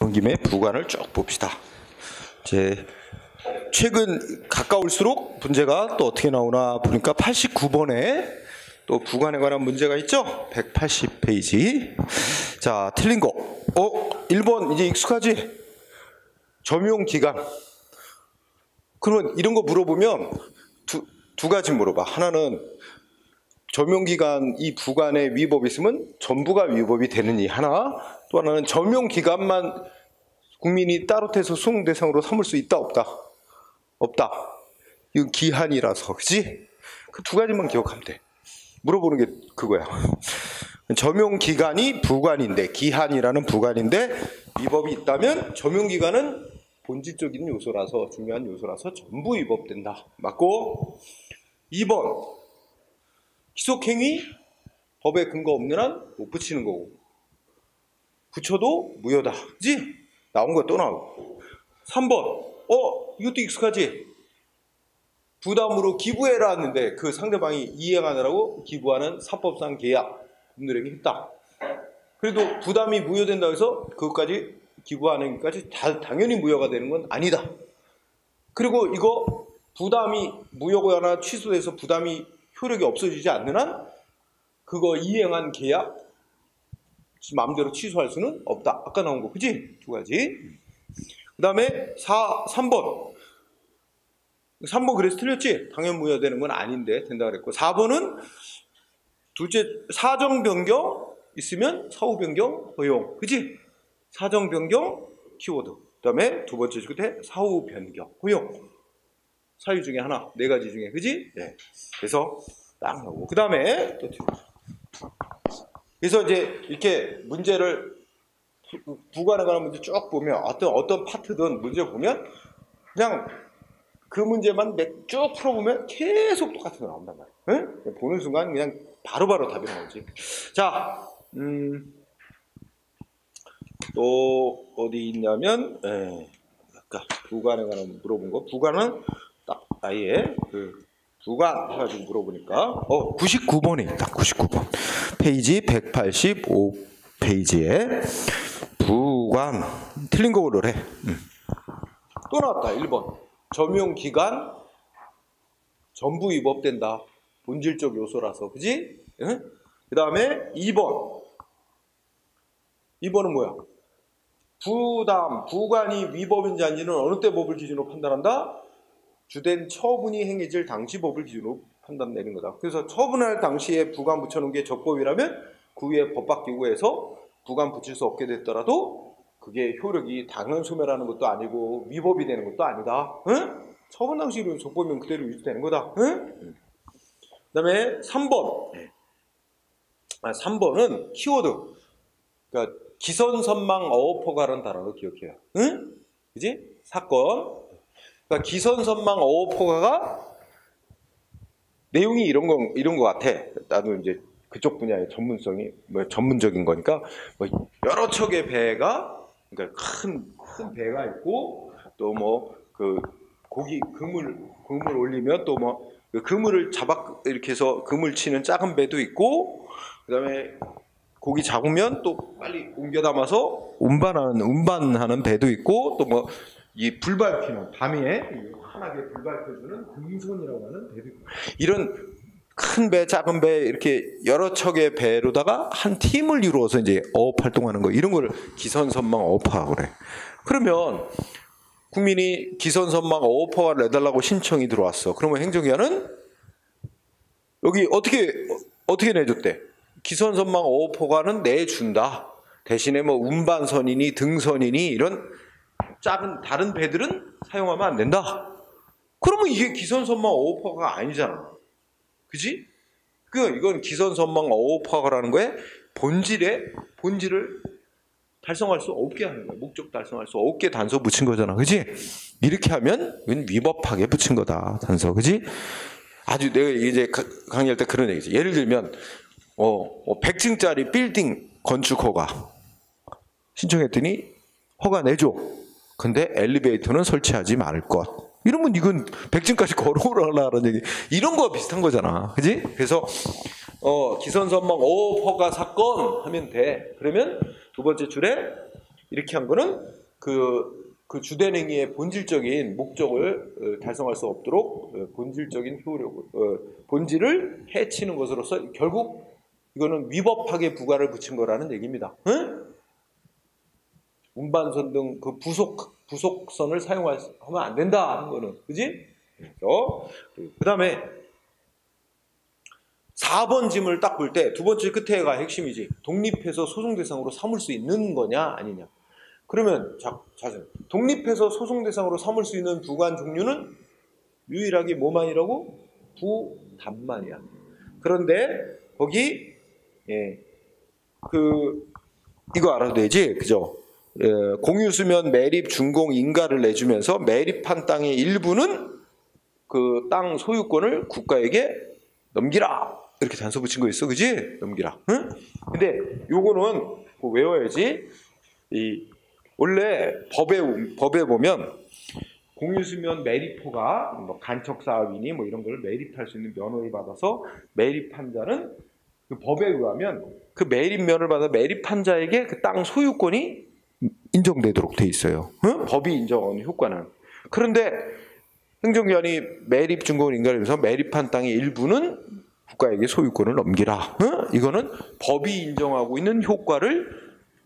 그런 김에 부관을 쭉 봅시다. 이제 최근 가까울수록 문제가 또 어떻게 나오나 보니까 89번에 또 부관에 관한 문제가 있죠. 180페이지. 자, 틀린 거. 1번 이제 익숙하지? 점용기간. 그러면 이런 거 물어보면 두 가지 물어봐. 하나는 점용기간 이 부관에 위법이 있으면 전부가 위법이 되느니 하나, 또 하나는 점용기간만 국민이 따로 떼서 수능 대상으로 삼을 수 있다 없다? 없다. 이건 기한이라서, 그치? 그 두 가지만 기억하면 돼. 물어보는 게 그거야. 점용기간이 부관인데, 기한이라는 부관인데 위법이 있다면 점용기간은 본질적인 요소라서, 중요한 요소라서 전부 위법된다. 맞고, 2번 기속행위 법에 근거 없는 한 못 붙이는 거고, 붙여도 무효다. 그치? 나온 거 또 나오고. 3번 이것도 익숙하지? 부담으로 기부해라 했는데 그 상대방이 이행하느라고 기부하는 사법상 계약 법률행위 했다. 그래도 부담이 무효된다고 해서 그것까지 기부하는 것까지 다 당연히 무효가 되는 건 아니다. 그리고 이거 부담이 무효거나 취소돼서 부담이 효력이 없어지지 않는 한 그거 이행한 계약 마음대로 취소할 수는 없다. 아까 나온 거, 그지? 두 가지. 그 다음에 3번. 3번 그래서 틀렸지? 당연 무효되는 건 아닌데 된다 그랬고, 4번은 둘째 사정 변경 있으면 사후 변경 허용, 그지? 사정 변경 키워드. 그 다음에 두 번째 끝에 사후 변경 허용. 사유 중에 하나, 네 가지 중에, 그지? 네. 그래서 딱 나오고. 그 다음에 또 그래서 이제 이렇게 문제를 부관에 관한 문제 쭉 보면 어떤 파트든 문제 보면 그냥 그 문제만 쭉 풀어보면 계속 똑같은 거 나온단 말이에요. 응? 보는 순간 그냥 바로바로 답이 나오지. 자, 또 어디 있냐면 아까 부관에 관한 물어본 거. 부관은 딱 아예 그 부관 해가지고 물어보니까 99번에 있다. 99번 페이지 185페이지에 부관 틀린 거 고르래. 또 나왔다. 1번 점용기간 전부 위법된다. 본질적 요소라서, 그지? 응? 그 다음에 2번은 뭐야? 부관이 위법인지 아닌지는 어느 때 법을 기준으로 판단한다? 주된 처분이 행해질 당시 법을 기준으로 판단 내린 거다. 그래서 처분할 당시에 부관 붙여놓은 게 적법이라면 그 후에 법 바뀌고 해서 부관 붙일 수 없게 됐더라도 그게 효력이 당연 소멸하는 것도 아니고 위법이 되는 것도 아니다. 응? 처분 당시로 적법이면 그대로 유지되는 거다. 응? 그 다음에 3번. 3번은 키워드. 그러니까 기선선망 어업허가라는 단어로 기억해요. 응? 그지? 사건. 그러니까 기선선망 어업허가가 내용이 이런 거 같아. 나도 이제 그쪽 분야의 전문성이 전문적인 거니까 여러 척의 배가, 그러니까 큰 배가 있고 또 그 그물 올리면 또 그 그물을 이렇게 해서 그물 치는 작은 배도 있고, 그다음에 고기 잡으면 또 빨리 옮겨 담아서 운반하는 배도 있고, 또 이 불 밝히는 밤에 환하게 불 밝혀주는 금손이라고 하는 배도 있고, 이런 큰 배, 작은 배 이렇게 여러 척의 배로다가 한 팀을 이루어서 이제 어업 활동하는 거, 이런 걸 기선선망 어업하고 그래. 그러면 국민이 기선선망 어업허가를 내달라고 신청이 들어왔어. 그러면 행정기관은 여기 어떻게 내줬대? 기선선망 어업허가는 내준다. 대신에 운반선이니 등선이니 이런 작은 다른 배들은 사용하면 안 된다. 그러면 이게 기선선망 어업허가가 아니잖아. 그지? 이건 기선선망 어업허가라는 거에 본질을 달성할 수 없게 하는 거야. 목적 달성할 수 없게 단서 붙인 거잖아. 그지? 이렇게 하면 이건 위법하게 붙인 거다. 단서. 그지? 아주 내가 이제 강의할 때 그런 얘기지. 예를 들면 100층짜리 빌딩 건축 허가 신청했더니 허가 내줘. 근데 엘리베이터는 설치하지 말 것. 이러면 이건 100층까지 걸어오라는 얘기. 이런 거와 비슷한 거잖아. 그지? 그래서 기선선망 어업 허가 사건 하면 돼. 그러면 두 번째 줄에 이렇게 한 거는 그 주된 행위의 본질적인 목적을 달성할 수 없도록 본질적인 효력을 본질을 해치는 것으로서 결국 이거는 위법하게 부가를 붙인 거라는 얘기입니다. 응? 운반선 등 그 부속선을 사용하면 안 된다 하는 거는, 그지? 그 다음에 4번 짐을 딱 볼 때 두 번째 끝에가 핵심이지. 독립해서 소송 대상으로 삼을 수 있는 거냐 아니냐. 그러면 자세히 독립해서 소송 대상으로 삼을 수 있는 부관 종류는 유일하게 뭐만이라고? 부담만이야. 그런데 거기 이거 알아도 되지, 그죠? 공유수면 매립 준공 인가를 내주면서 매립한 땅의 일부는 그 땅 소유권을 국가에게 넘기라, 이렇게 단서 붙인 거 있어, 그지? 넘기라. 응? 근데 요거는 외워야지. 원래 법에 보면 공유수면 매립호가 뭐 간척사업이니 뭐 이런 걸 매립할 수 있는 면허를 받아서 매립한 자는 그 법에 의하면 그 매립면을 받아 매립한 자에게 그 땅 소유권이 인정되도록 돼 있어요. 응? 법이 인정하는 효과는. 그런데 행정기관이 매립 준공 인가를 위해서 매립한 땅의 일부는 국가에게 소유권을 넘기라. 응? 이거는 법이 인정하고 있는 효과를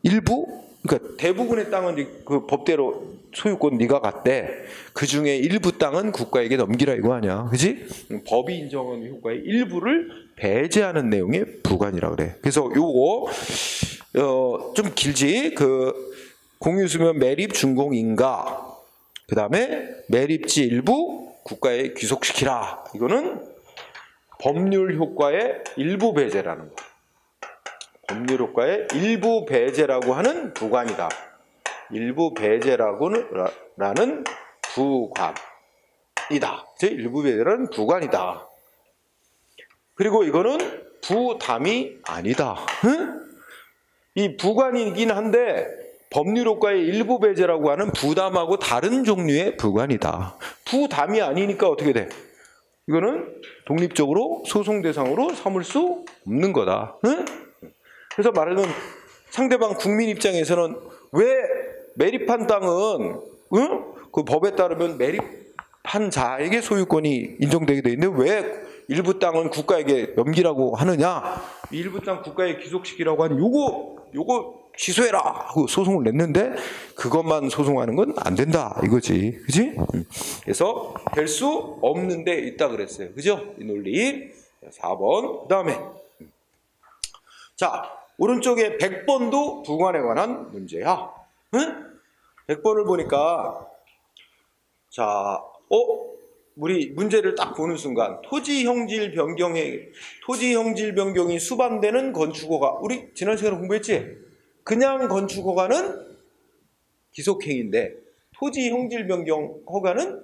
일부, 그러니까 대부분의 땅은 그 법대로 소유권 네가 갖대. 그 중에 일부 땅은 국가에게 넘기라 이거 아니야, 그지? 법이 인정하는 효과의 일부를 배제하는 내용의 부관이라 그래. 그래서 요거 좀 길지. 그 공유수면 매립 준공 인가, 그 다음에 매립지 일부 국가에 귀속시키라. 이거는 법률 효과의 일부 배제라는 거. 법률 효과의 일부 배제라고 하는 부관이다. 일부 배제라고는 라는 부관이다. 즉 일부 배제라는 부관이다. 그리고 이거는 부담이 아니다. 응? 이 부관이긴 한데 법률 효과의 일부 배제라고 하는 부담하고 다른 종류의 부관이다. 부담이 아니니까 어떻게 돼? 이거는 독립적으로 소송 대상으로 삼을 수 없는 거다. 응? 그래서 말하면 상대방 국민 입장에서는 왜 매립한 땅은 그 법에 따르면 매립한 자에게 소유권이 인정되게 돼 있는데 왜 일부 땅은 국가에게 넘기라고 하느냐? 일부 땅 국가에 귀속시키라고 하는 요거 취소해라 하고 소송을 냈는데 그것만 소송하는 건 안 된다 이거지, 그지? 그래서 될 수 없는 데 있다 그랬어요, 그죠? 이 논리. 4번. 그 다음에 자, 오른쪽에 100번도 부관에 관한 문제야. 응? 100번을 보니까 자, 우리 문제를 딱 보는 순간 토지 형질 변경이 수반되는 건축허가, 우리 지난 시간에 공부했지? 그냥 건축허가는 기속행위인데 토지 형질 변경 허가는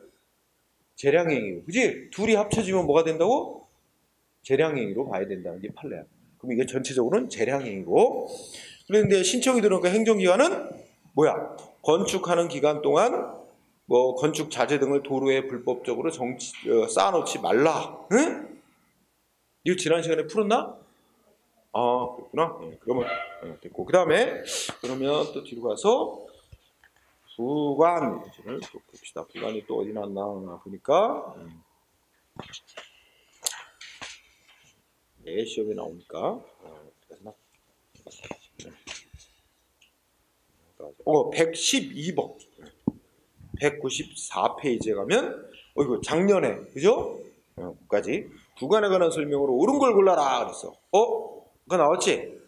재량행위고, 그지? 둘이 합쳐지면 뭐가 된다고? 재량행위로 봐야 된다는 게 판례야. 그럼 이게 전체적으로는 재량행위고, 그런데 신청이 들어오니까 행정기관은 뭐야? 건축하는 기간 동안 뭐 건축 자재 등을 도로에 불법적으로 쌓아놓지 말라. 응? 이거 지난 시간에 풀었나? 아, 그렇구나. 네, 그러면 됐고. 그 다음에 그러면 또 뒤로 가서 부관 예제를 또 봅시다. 부관이 또 어디 났나 보니까 시험에 나오니까 112번 194페이지에 가면 이거 작년에, 그죠? 까지 부관에 관한 설명으로 옳은 걸 골라라 그랬어. 그거 나왔지?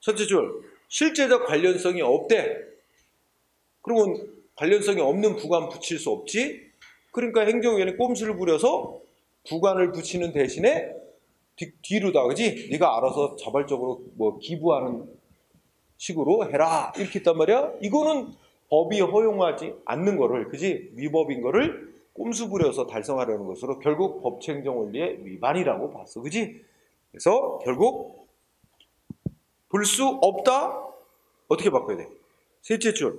첫째 줄, 실제적 관련성이 없대. 그러면 관련성이 없는 부관 붙일 수 없지? 그러니까 행정위원회 꼼수를 부려서 부관을 붙이는 대신에 뒤로다, 그지? 네가 알아서 자발적으로 뭐 기부하는 식으로 해라 이렇게 했단 말이야. 이거는 법이 허용하지 않는 거를, 그지? 위법인 거를 꼼수 부려서 달성하려는 것으로 결국 법치행정 원리의 위반이라고 봤어, 그지? 그래서 결국 볼 수 없다. 어떻게 바꿔야 돼? 셋째 줄,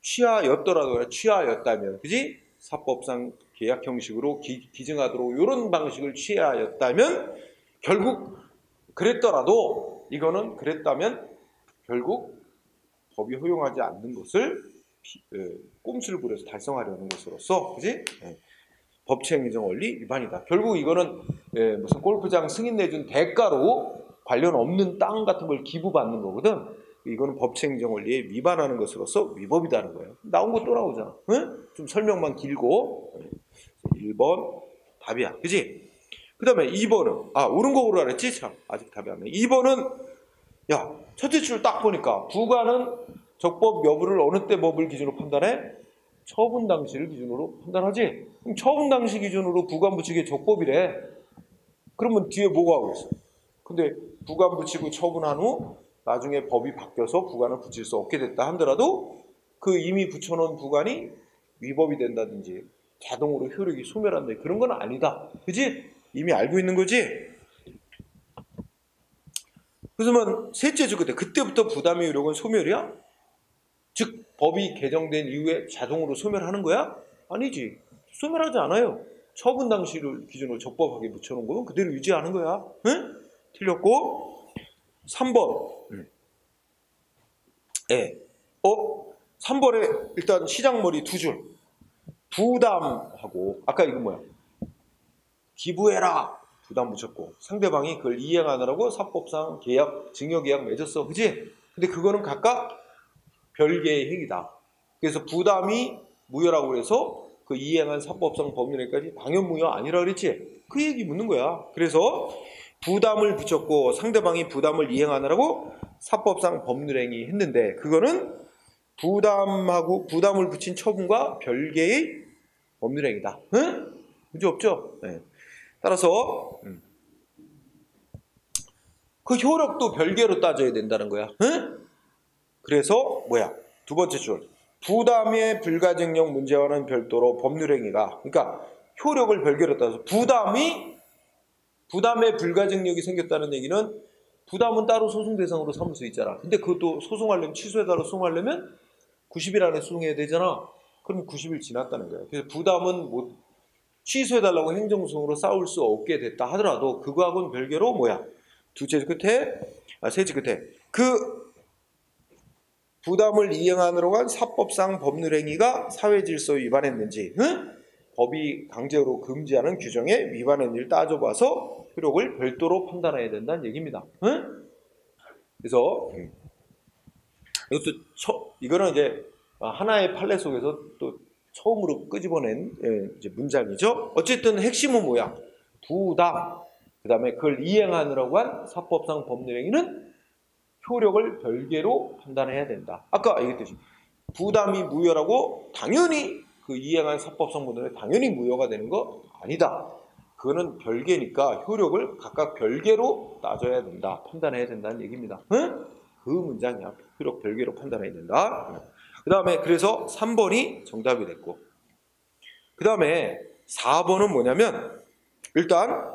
취하였더라도 취하였다면, 그지? 사법상 계약 형식으로 기증하도록 이런 방식을 취하였다면 결국 그랬더라도, 이거는 그랬다면 결국 법이 허용하지 않는 것을 꼼수를 부려서 달성하려는 것으로서, 그지? 법치행정 원리 위반이다. 결국 이거는 무슨 골프장 승인 내준 대가로 관련 없는 땅 같은 걸 기부받는 거거든. 이거는 법치행정 원리에 위반하는 것으로서 위법이다는 거예요. 나온 거 또 나오잖아. 응? 좀 설명만 길고. 1번 답이야. 그지? 그 다음에 2번은 옳은 거 고르라 그랬지? 참 아직 답이 안 나. 2번은 야 첫째 줄 딱 보니까 부가는 적법 여부를 어느 때 법을 기준으로 판단해? 처분 당시를 기준으로 판단하지? 그럼 처분 당시 기준으로 부관 붙이기 적법이래. 그러면 뒤에 뭐가 하고 있어? 근데 부관 붙이고 처분한 후 나중에 법이 바뀌어서 부관을 붙일 수 없게 됐다 하더라도 그 이미 붙여놓은 부관이 위법이 된다든지 자동으로 효력이 소멸한다. 그런 건 아니다. 그지? 이미 알고 있는 거지? 그러면 셋째 주 그때부터 부담의 효력은 소멸이야? 즉 법이 개정된 이후에 자동으로 소멸하는 거야? 아니지. 소멸하지 않아요. 처분 당시를 기준으로 적법하게 붙여놓은 거면 그대로 유지하는 거야. 응? 틀렸고 3번 3번에 일단 시작머리 두 줄 부담하고 아까 이거 뭐야? 기부해라 부담 붙였고 상대방이 그걸 이행하느라고 사법상 계약, 증여계약 맺었어. 그지? 근데 그거는 각각 별개의 행위다. 그래서 부담이 무효라고 해서 그 이행한 사법상 법률행위까지 당연무효 아니라 그랬지? 그 얘기 묻는 거야. 그래서 부담을 붙였고 상대방이 부담을 이행하느라고 사법상 법률행위 했는데 그거는 부담을 붙인 처분과 별개의 법률행위다. 응? 문제 없죠? 네. 따라서 그 효력도 별개로 따져야 된다는 거야. 응? 그래서 뭐야? 두 번째 줄 부담의 불가증력 문제와는 별도로 법률행위가 그러니까 효력을 별개로 따져서 부담의 불가증력이 생겼다는 얘기는 부담은 따로 소송 대상으로 삼을 수 있잖아. 근데 그것도 소송하려면 취소해달라고 소송하려면 90일 안에 소송해야 되잖아. 그럼 90일 지났다는 거야. 그래서 부담은 취소해달라고 행정소송으로 싸울 수 없게 됐다 하더라도 그거하고는 별개로 뭐야? 셋째 끝에 그 부담을 이행하느라고 한 사법상 법률행위가 사회질서 위반했는지 법이 강제로 금지하는 규정에 위반했는지를 따져봐서 효력을 별도로 판단해야 된다는 얘기입니다. 그래서 이거는 이제 하나의 판례 속에서 또 처음으로 끄집어낸 이제 문장이죠. 어쨌든 핵심은 뭐야? 부담, 그 다음에 그걸 이행하느라고 한 사법상 법률행위는 효력을 별개로 판단해야 된다. 아까 얘기했듯이 부담이 무효라고 당연히 그 이행한 사법상 법률행위 당연히 무효가 되는 거 아니다. 그거는 별개니까 효력을 각각 별개로 따져야 된다. 판단해야 된다는 얘기입니다. 그 문장이야. 효력 별개로 판단해야 된다. 그 다음에 그래서 3번이 정답이 됐고 그 다음에 4번은 뭐냐면 일단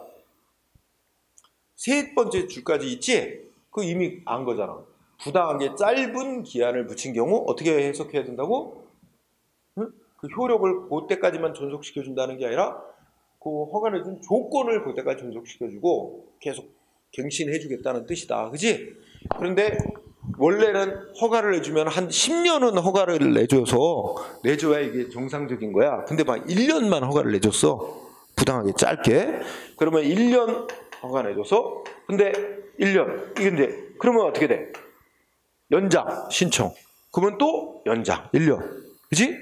세 번째 줄까지 있지? 그 이미 안 거잖아. 부당하게 짧은 기한을 붙인 경우 어떻게 해석해야 된다고? 그 효력을 그때까지만 존속시켜준다는 게 아니라 그 허가내준 조건을 그때까지 존속시켜주고 계속 갱신해주겠다는 뜻이다. 그지? 그런데 원래는 허가를 내주면 한 10년은 허가를 내줘야 이게 정상적인 거야. 근데 막 1년만 허가를 내줬어. 부당하게 짧게. 그러면 1년 허가 내줘서 근데 1년 이건데 그러면 어떻게 돼? 연장 신청. 그러면 또 연장 1년. 그지?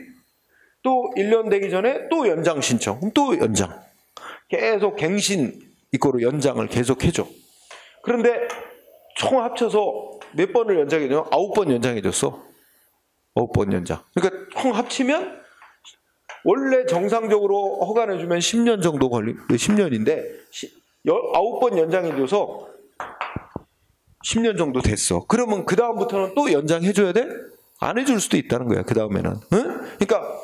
또 1년 되기 전에 또 연장 신청. 그럼 또 연장. 계속 갱신 이거로 연장을 계속 해줘. 그런데 총 합쳐서 몇 번을 연장해줘? 9번 연장해줬어. 9번 연장. 그러니까 총 합치면 원래 정상적으로 허가 내주면 10년 정도 10년인데 9번 연장해줘서 10년 정도 됐어. 그러면 그 다음부터는 또 연장해줘야 돼? 안 해줄 수도 있다는 거야. 그 다음에는. 그러니까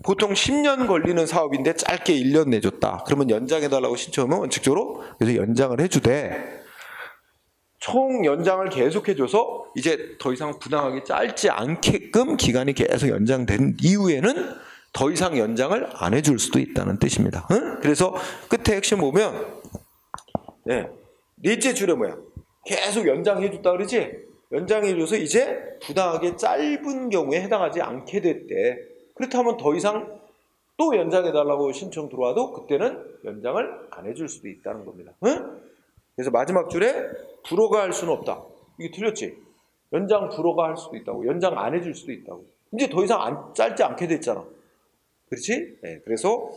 보통 10년 걸리는 사업인데 짧게 1년 내줬다. 그러면 연장해달라고 신청하면 원칙적으로 그래서 연장을 해주되 총 연장을 계속해줘서 이제 더 이상 부당하게 짧지 않게끔 기간이 계속 연장된 이후에는 더 이상 연장을 안 해줄 수도 있다는 뜻입니다. 그래서 끝에 핵심 보면 넷째 줄에 뭐야? 계속 연장해줬다 그러지? 연장해줘서 이제 부당하게 짧은 경우에 해당하지 않게 됐대. 그렇다면 더 이상 또 연장해달라고 신청 들어와도 그때는 연장을 안 해줄 수도 있다는 겁니다. 응? 그래서 마지막 줄에 불허가 할 수는 없다. 이게 틀렸지? 연장 불허가 할 수도 있다고. 연장 안 해줄 수도 있다고. 이제 더 이상 짧지 않게 됐잖아. 그렇지? 네, 그래서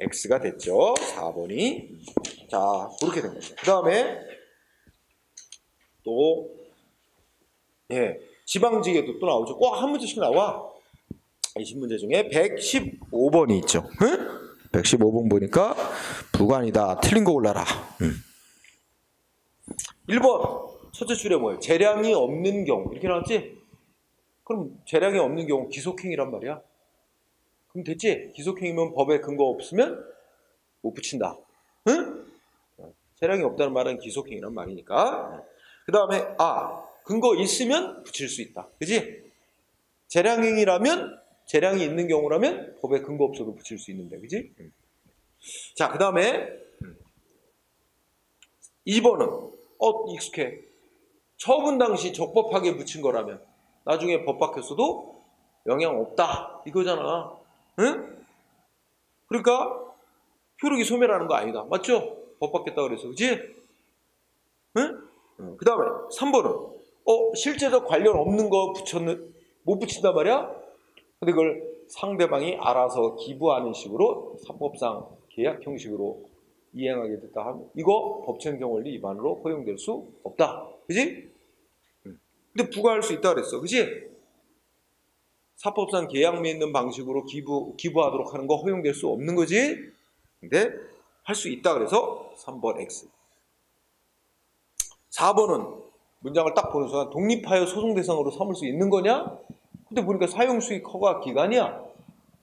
X가 됐죠. 4번이. 자, 그렇게 된 거죠. 그 다음에 또 지방직에도 또 나오죠. 꼭 한 문제씩 나와. 20문제 중에 115번이 있죠. 응? 115번 보니까 부관이다. 틀린 거 골라라. 1번 첫째 줄에 뭐예요? 재량이 없는 경우 이렇게 나왔지? 그럼 재량이 없는 경우 기속행위란 말이야. 그럼 됐지? 기속행위면 법에 근거 없으면 못 붙인다. 응? 재량이 없다는 말은 기속행위란 말이니까. 그 다음에 근거 있으면 붙일 수 있다. 그지? 재량행위라면 재량이 있는 경우라면 법에 근거 없어도 붙일 수 있는데, 그지? 자, 그 다음에 2번은 익숙해. 처분 당시 적법하게 붙인 거라면 나중에 법 바뀌었어도 영향 없다 이거잖아. 응? 그러니까 효력이 소멸하는 거 아니다. 맞죠? 법 바뀌었다 그래서, 그지? 응? 그 다음에 3번은 실제적 관련 없는 거 못 붙인단 말이야? 근데 그걸 상대방이 알아서 기부하는 식으로 사법상 계약 형식으로 이행하게 됐다 하면 이거 법천경 원리 위반으로 허용될 수 없다. 그지? 근데 부과할 수 있다 그랬어. 그지? 사법상 계약 맺는 방식으로 기부하도록 하는 거 허용될 수 없는 거지? 근데 할 수 있다 그래서 3번 X. 4번은 문장을 딱 보는 순간 독립하여 소송 대상으로 삼을 수 있는 거냐? 근데 보니까 사용수익 허가 기간이야.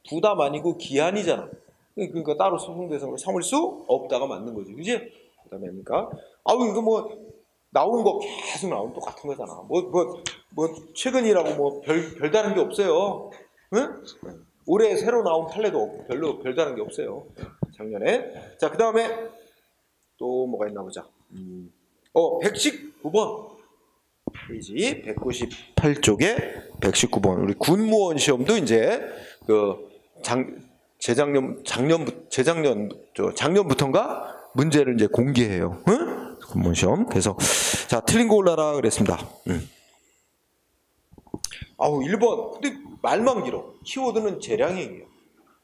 부담 아니고 기한이잖아. 그러니까 따로 소송 대상으로 삼을 수 없다가 맞는 거지. 그지? 그 다음에 하니까 이거 뭐 나온 거 계속 나오면 똑같은 거잖아. 최근이라고 뭐 별다른 게 없어요. 응? 올해 새로 나온 판례도 별로 별다른 게 없어요. 작년에. 자, 그 다음에 또 뭐가 있나 보자. 119번. 페이지 198쪽에 119번. 우리 군무원 시험도 이제 작년부터인가 문제를 이제 공개해요. 응? 군무원 시험. 그래서 자, 틀린 거 올라라 그랬습니다. 1번. 근데 말만 길어. 키워드는 재량행위예요.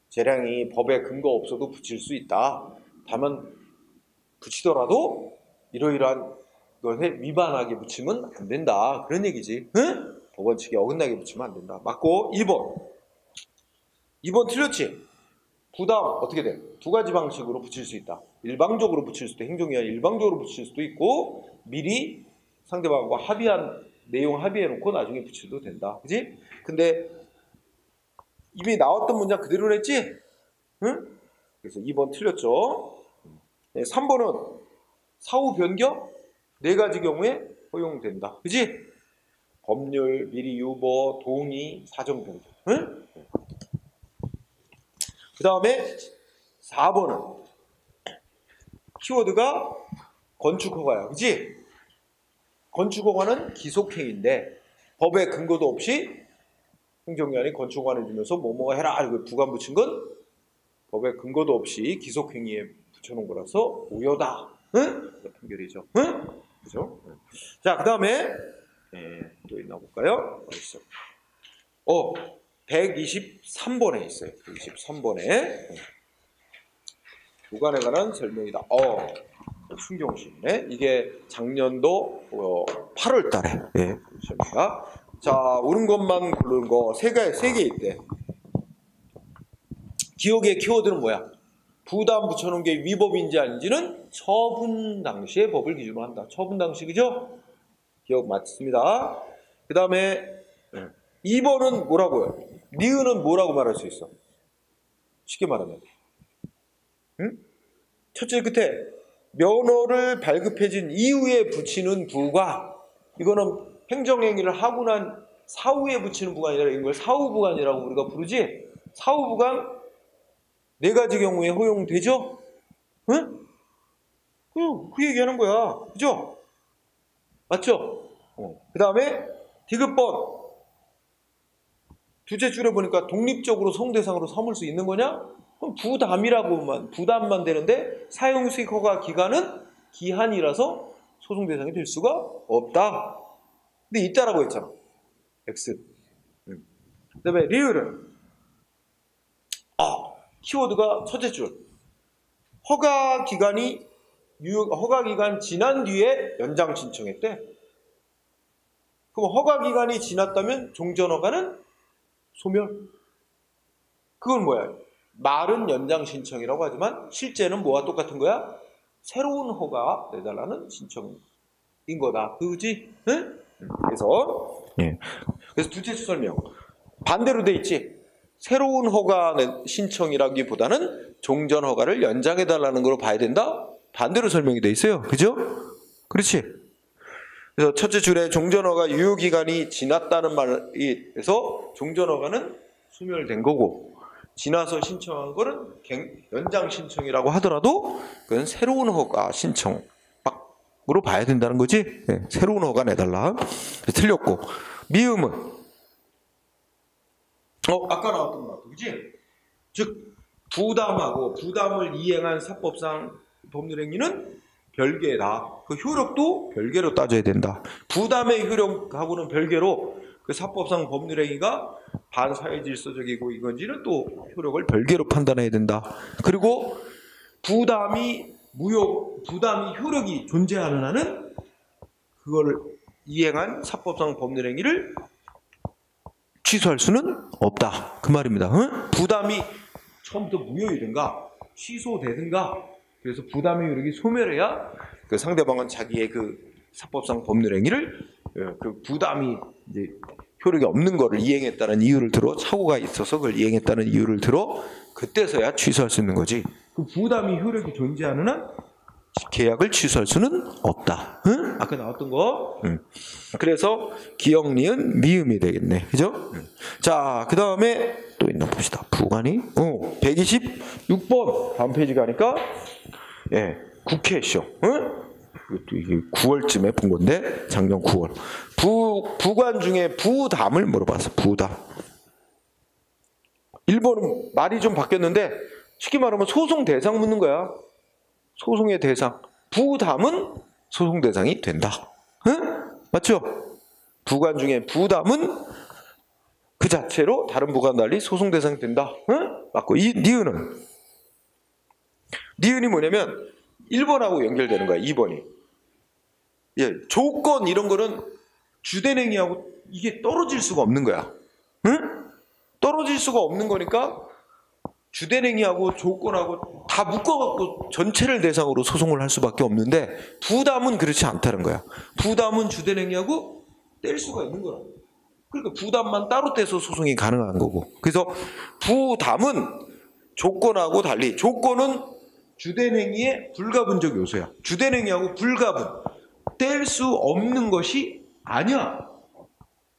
재량이 법에 근거 없어도 붙일 수 있다. 다만 붙이더라도 이러이러한 것에 위반하게 붙이면 안 된다. 그런 얘기지. 응? 법원칙에 어긋나게 붙이면 안 된다. 맞고 2번 틀렸지? 부담 어떻게 돼? 두 가지 방식으로 붙일 수 있다. 일방적으로 붙일 수도 행정위원 일방적으로 붙일 수도 있고 미리 상대방과 내용 합의해놓고 나중에 붙여도 된다. 그지? 근데 이미 나왔던 문장 그대로 했지? 응? 그래서 2번 틀렸죠. 3번은 사후 변경 4가지 경우에 허용된다. 그지? 법률, 미리 유보, 동의, 사정 변경. 응? 그 다음에 4번은 키워드가 건축허가야. 그지? 건축허가는 기속행위인데 법에 근거도 없이 행정기관이 건축허가를 주면서 뭐뭐가 해라 이거 부관 붙인 건 법에 근거도 없이 기속행위에 붙여놓은 거라서 우여다. 응? 판결이죠. 응? 그죠? 자, 그 다음에 또 있나 볼까요? 어딨어? 123번에 있어요. 123번에 부관에 관한 설명이다. 순경시네. 이게 작년도 8월 달에 시험입니다. 자, 옳은 것만 고르는 거 3개 있대. 기억의 키워드는 뭐야? 부담 붙여놓은 게 위법인지 아닌지는 처분 당시의 법을 기준으로 한다. 처분 당시, 그죠? 기억 맞습니다. 그 다음에 2번은 뭐라고요? 니은은 뭐라고 말할 수 있어? 쉽게 말하면 응? 첫째 끝에 면허를 발급해준 이후에 붙이는 부관, 이거는 행정행위를 하고 난 사후에 붙이는 부관이 아니라 이걸 사후부관이라고 우리가 부르지. 사후부관 4가지 경우에 허용되죠? 응? 그 얘기하는 거야. 그죠? 맞죠? 그 다음에 디귿번. 두째 줄에 보니까 독립적으로 소송대상으로 삼을 수 있는 거냐? 그럼 부담만 되는데 사용수익 허가 기간은 기한이라서 소송대상이 될 수가 없다. 근데 있다라고 했잖아. X. 그 다음에 리을은 키워드가 첫째 줄. 허가 기간 지난 뒤에 연장 신청했대. 그럼 허가 기간이 지났다면 종전허가는 소멸. 그건 뭐야? 말은 연장 신청이라고 하지만 실제는 뭐와 똑같은 거야? 새로운 허가 내달라는 신청인 거다. 그지? 응? 그래서 둘째 설명. 반대로 돼 있지. 새로운 허가 신청이라기보다는 종전 허가를 연장해달라는 걸로 봐야 된다. 반대로 설명이 돼 있어요. 그죠? 그렇지. 그래서 첫째 줄에 종전허가 유효기간이 지났다는 말에서 종전허가는 소멸된 거고, 지나서 신청한 거는 연장 신청이라고 하더라도 그건 새로운 허가 신청으로 봐야 된다는 거지. 네, 새로운 허가 내달라. 틀렸고, 미음은 아까 나왔던 거 그지? 즉 부담을 이행한 사법상 법률행위는 별개다. 그 효력도 별개로 따져야 된다. 부담의 효력하고는 별개로 그 사법상 법률행위가 반사회질서적이고 이건지는 또 효력을 별개로 판단해야 된다. 그리고 부담이 효력이 존재하는 한은 그걸 이행한 사법상 법률행위를 취소할 수는 없다. 그 말입니다. 응? 부담이 처음부터 무효이든가 취소되든가, 그래서 부담의 효력이 소멸해야 그 상대방은 자기의 그 사법상 법률행위를 그 부담이 이제 효력이 없는 거를 이행했다는 이유를 들어, 착오가 있어서 그걸 이행했다는 이유를 들어 그때서야 취소할 수 있는 거지. 그 부담이 효력이 존재하는 한 계약을 취소할 수는 없다. 응? 아까 나왔던 거. 그래서 기역, 니은, 미음이 되겠네. 그죠? 자, 그 다음에 또 있나 봅시다. 부관이 126번 다음 페이지 가니까 국회쇼. 응? 이게 9월쯤에 본 건데, 작년 9월. 부관 중에 부담을 물어봤어. 부담. 1번은 말이 좀 바뀌었는데 쉽게 말하면 소송 대상 묻는 거야. 소송의 대상. 부담은 소송 대상이 된다. 응? 맞죠? 부관 중에 부담은 그 자체로 다른 부관 달리 소송 대상이 된다. 응? 맞고. 니은은? 니은이 뭐냐면 1번하고 연결되는 거야. 2번이. 조건 이런 거는 주된 행위하고 이게 떨어질 수가 없는 거야. 응? 떨어질 수가 없는 거니까 주된 행위하고 조건하고 다 묶어갖고 전체를 대상으로 소송을 할 수밖에 없는데, 부담은 그렇지 않다는 거야. 부담은 주된 행위하고 뗄 수가 있는 거라. 그러니까 부담만 따로 떼서 소송이 가능한 거고. 그래서 부담은 조건하고 달리, 조건은 주된 행위의 불가분적 요소야. 주된 행위하고 불가분, 뗄 수 없는 것이 아니야.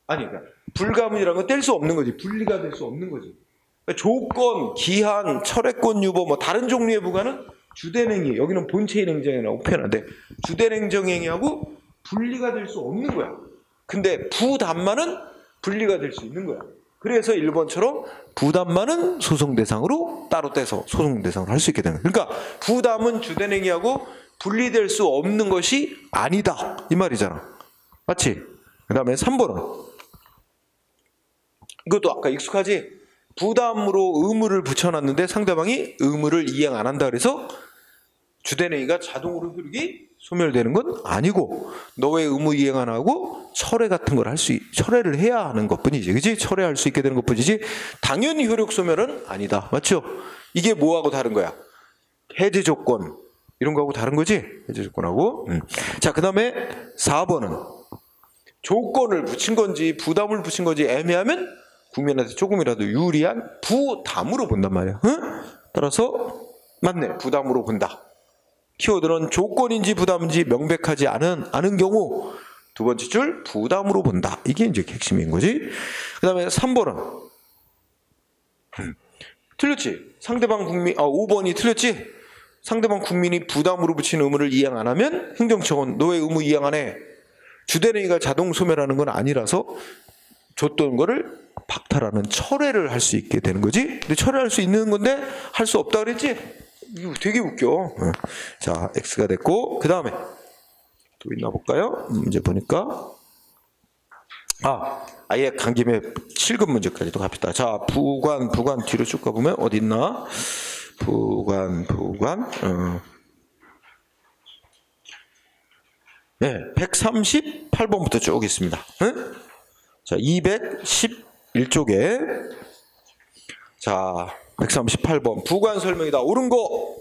그러니까 불가분이라는 건 뗄 수 없는 거지. 분리가 될 수 없는 거지. 그러니까 조건, 기한, 철회권 유보, 뭐 다른 종류의 부과는 주된 행위, 여기는 본체인 행정이라고 표현하는데 주된 행정 행위하고 분리가 될 수 없는 거야. 근데 부담만은 분리가 될 수 있는 거야. 그래서 1번처럼 부담만은 소송 대상으로 따로 떼서 소송 대상으로 할 수 있게 되는 거야. 그러니까 부담은 주된 행위하고 분리될 수 없는 것이 아니다, 이 말이잖아. 맞지? 그 다음에 3번은 이것도 아까 익숙하지? 부담으로 의무를 붙여놨는데 상대방이 의무를 이행 안 한다 그래서 주된 행위가 자동으로 효력이 소멸되는 건 아니고, 너 왜 의무 이행 안 하고 철회 같은 걸 철회를 해야 하는 것뿐이지. 그지? 철회할 수 있게 되는 것뿐이지 당연히 효력 소멸은 아니다. 맞죠? 이게 뭐하고 다른 거야? 해제 조건 이런 거하고 다른 거지? 해제 조건하고. 자, 그 다음에 4번은 조건을 붙인 건지 부담을 붙인 건지 애매하면 국민한테 조금이라도 유리한 부담으로 본단 말이야. 응? 따라서 맞네, 부담으로 본다. 키워드는 조건인지 부담인지 명백하지 않은 경우 두 번째 줄 부담으로 본다. 이게 이제 핵심인 거지. 그 다음에 3번은 틀렸지? 5번이 틀렸지? 상대방 국민이 부담으로 붙인 의무를 이행 안 하면 행정청은 너 왜 의무 이행 안 해? 주대행위가 자동 소멸하는 건 아니라서 줬던 거를 박탈하는 철회를 할 수 있게 되는 거지. 근데 철회할 수 있는 건데 할 수 없다 그랬지? 이거 되게 웃겨. 자, X가 됐고 그 다음에 또 있나 볼까요? 문제 보니까 아예 간 김에 7급 문제까지도 갑시다. 자, 부관 뒤로 쭉 가보면 어디 있나? 부관 네, 138번부터 쭉 있습니다. 응? 자, 211쪽에 자, 138번 부관 설명이다. 옳은 거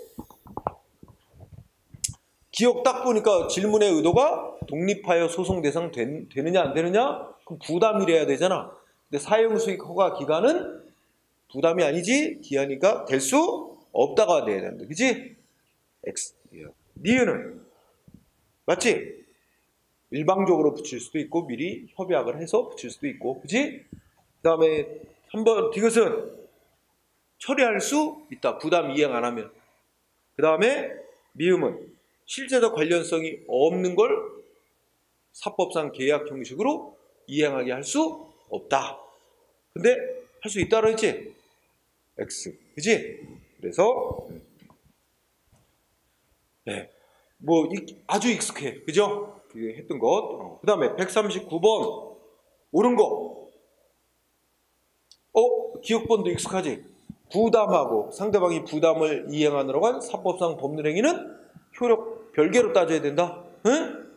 기억 딱 보니까 질문의 의도가 독립하여 소송 대상 되느냐 안 되느냐? 그럼 부담이래야 되잖아. 근데 사용수익 허가 기간은 부담이 아니지 기한이니까 될 수 없다가 돼야 된다. 그치? X. 니은은 맞지? 일방적으로 붙일 수도 있고 미리 협약을 해서 붙일 수도 있고, 그치? 그 다음에 3번 디귿은 처리할 수 있다. 부담 이행 안 하면. 그 다음에 미음은 실제적 관련성이 없는 걸 사법상 계약 형식으로 이행하게 할 수 없다. 근데 할 수 있다고 했지? X. 그치? 그래서 네, 뭐 아주 익숙해. 그죠? 했던 것. 그 다음에 139번 옳은 거. 기억번도 익숙하지? 부담하고 상대방이 부담을 이행하느라고 한 사법상 법률행위는 효력 별개로 따져야 된다. 응?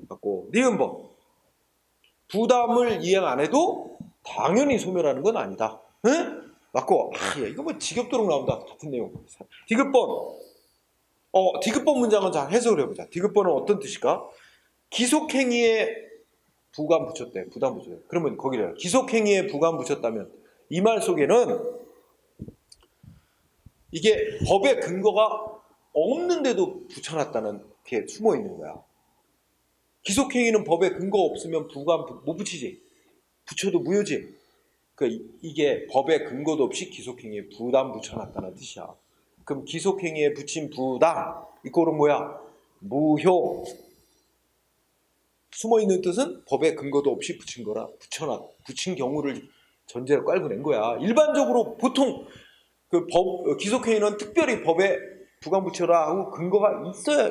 맞고. 니은번 부담을 이행 안 해도 당연히 소멸하는 건 아니다. 응? 맞고. 야, 이거 뭐 직업도록 나온다. 같은 내용. 디귿번. 디귿번 문장은 잘 해석을 해보자. 디귿번은 어떤 뜻일까? 기속행위에 부관 붙였대. 부담 붙였대. 그러면 거기를 기속행위에 부관 붙였다면 이 말 속에는 이게 법의 근거가 없는데도 붙여놨다는 게 숨어 있는 거야. 기속행위는 법에 근거 없으면 부관 못 붙이지. 붙여도 무효지. 그러니까 이게 법에 근거도 없이 기속행위에 부담 붙여놨다는 뜻이야. 그럼 기속행위에 붙인 부담 이거는 뭐야? 무효. 숨어있는 뜻은 법에 근거도 없이 붙인 거라 붙인 경우를 전제로 깔고 낸 거야. 일반적으로 보통 그 기속행위는 특별히 법에 부관 붙여라 하고 근거가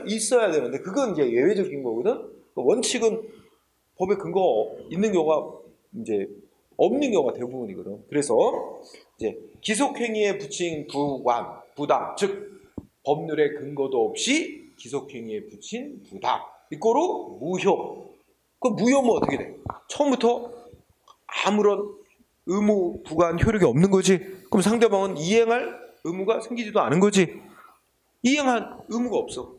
있어야 되는데 그건 이제 예외적인 거거든. 원칙은 법에 근거 있는 경우가 이제 없는 경우가 대부분이거든. 그래서 이제 기속행위에 붙인 부담, 즉 법률의 근거도 없이 기속행위에 붙인 부담 이거로 무효. 그 무효면 어떻게 돼? 처음부터 아무런 의무 부관 효력이 없는 거지. 그럼 상대방은 이행할 의무가 생기지도 않은 거지. 이행할 의무가 없어.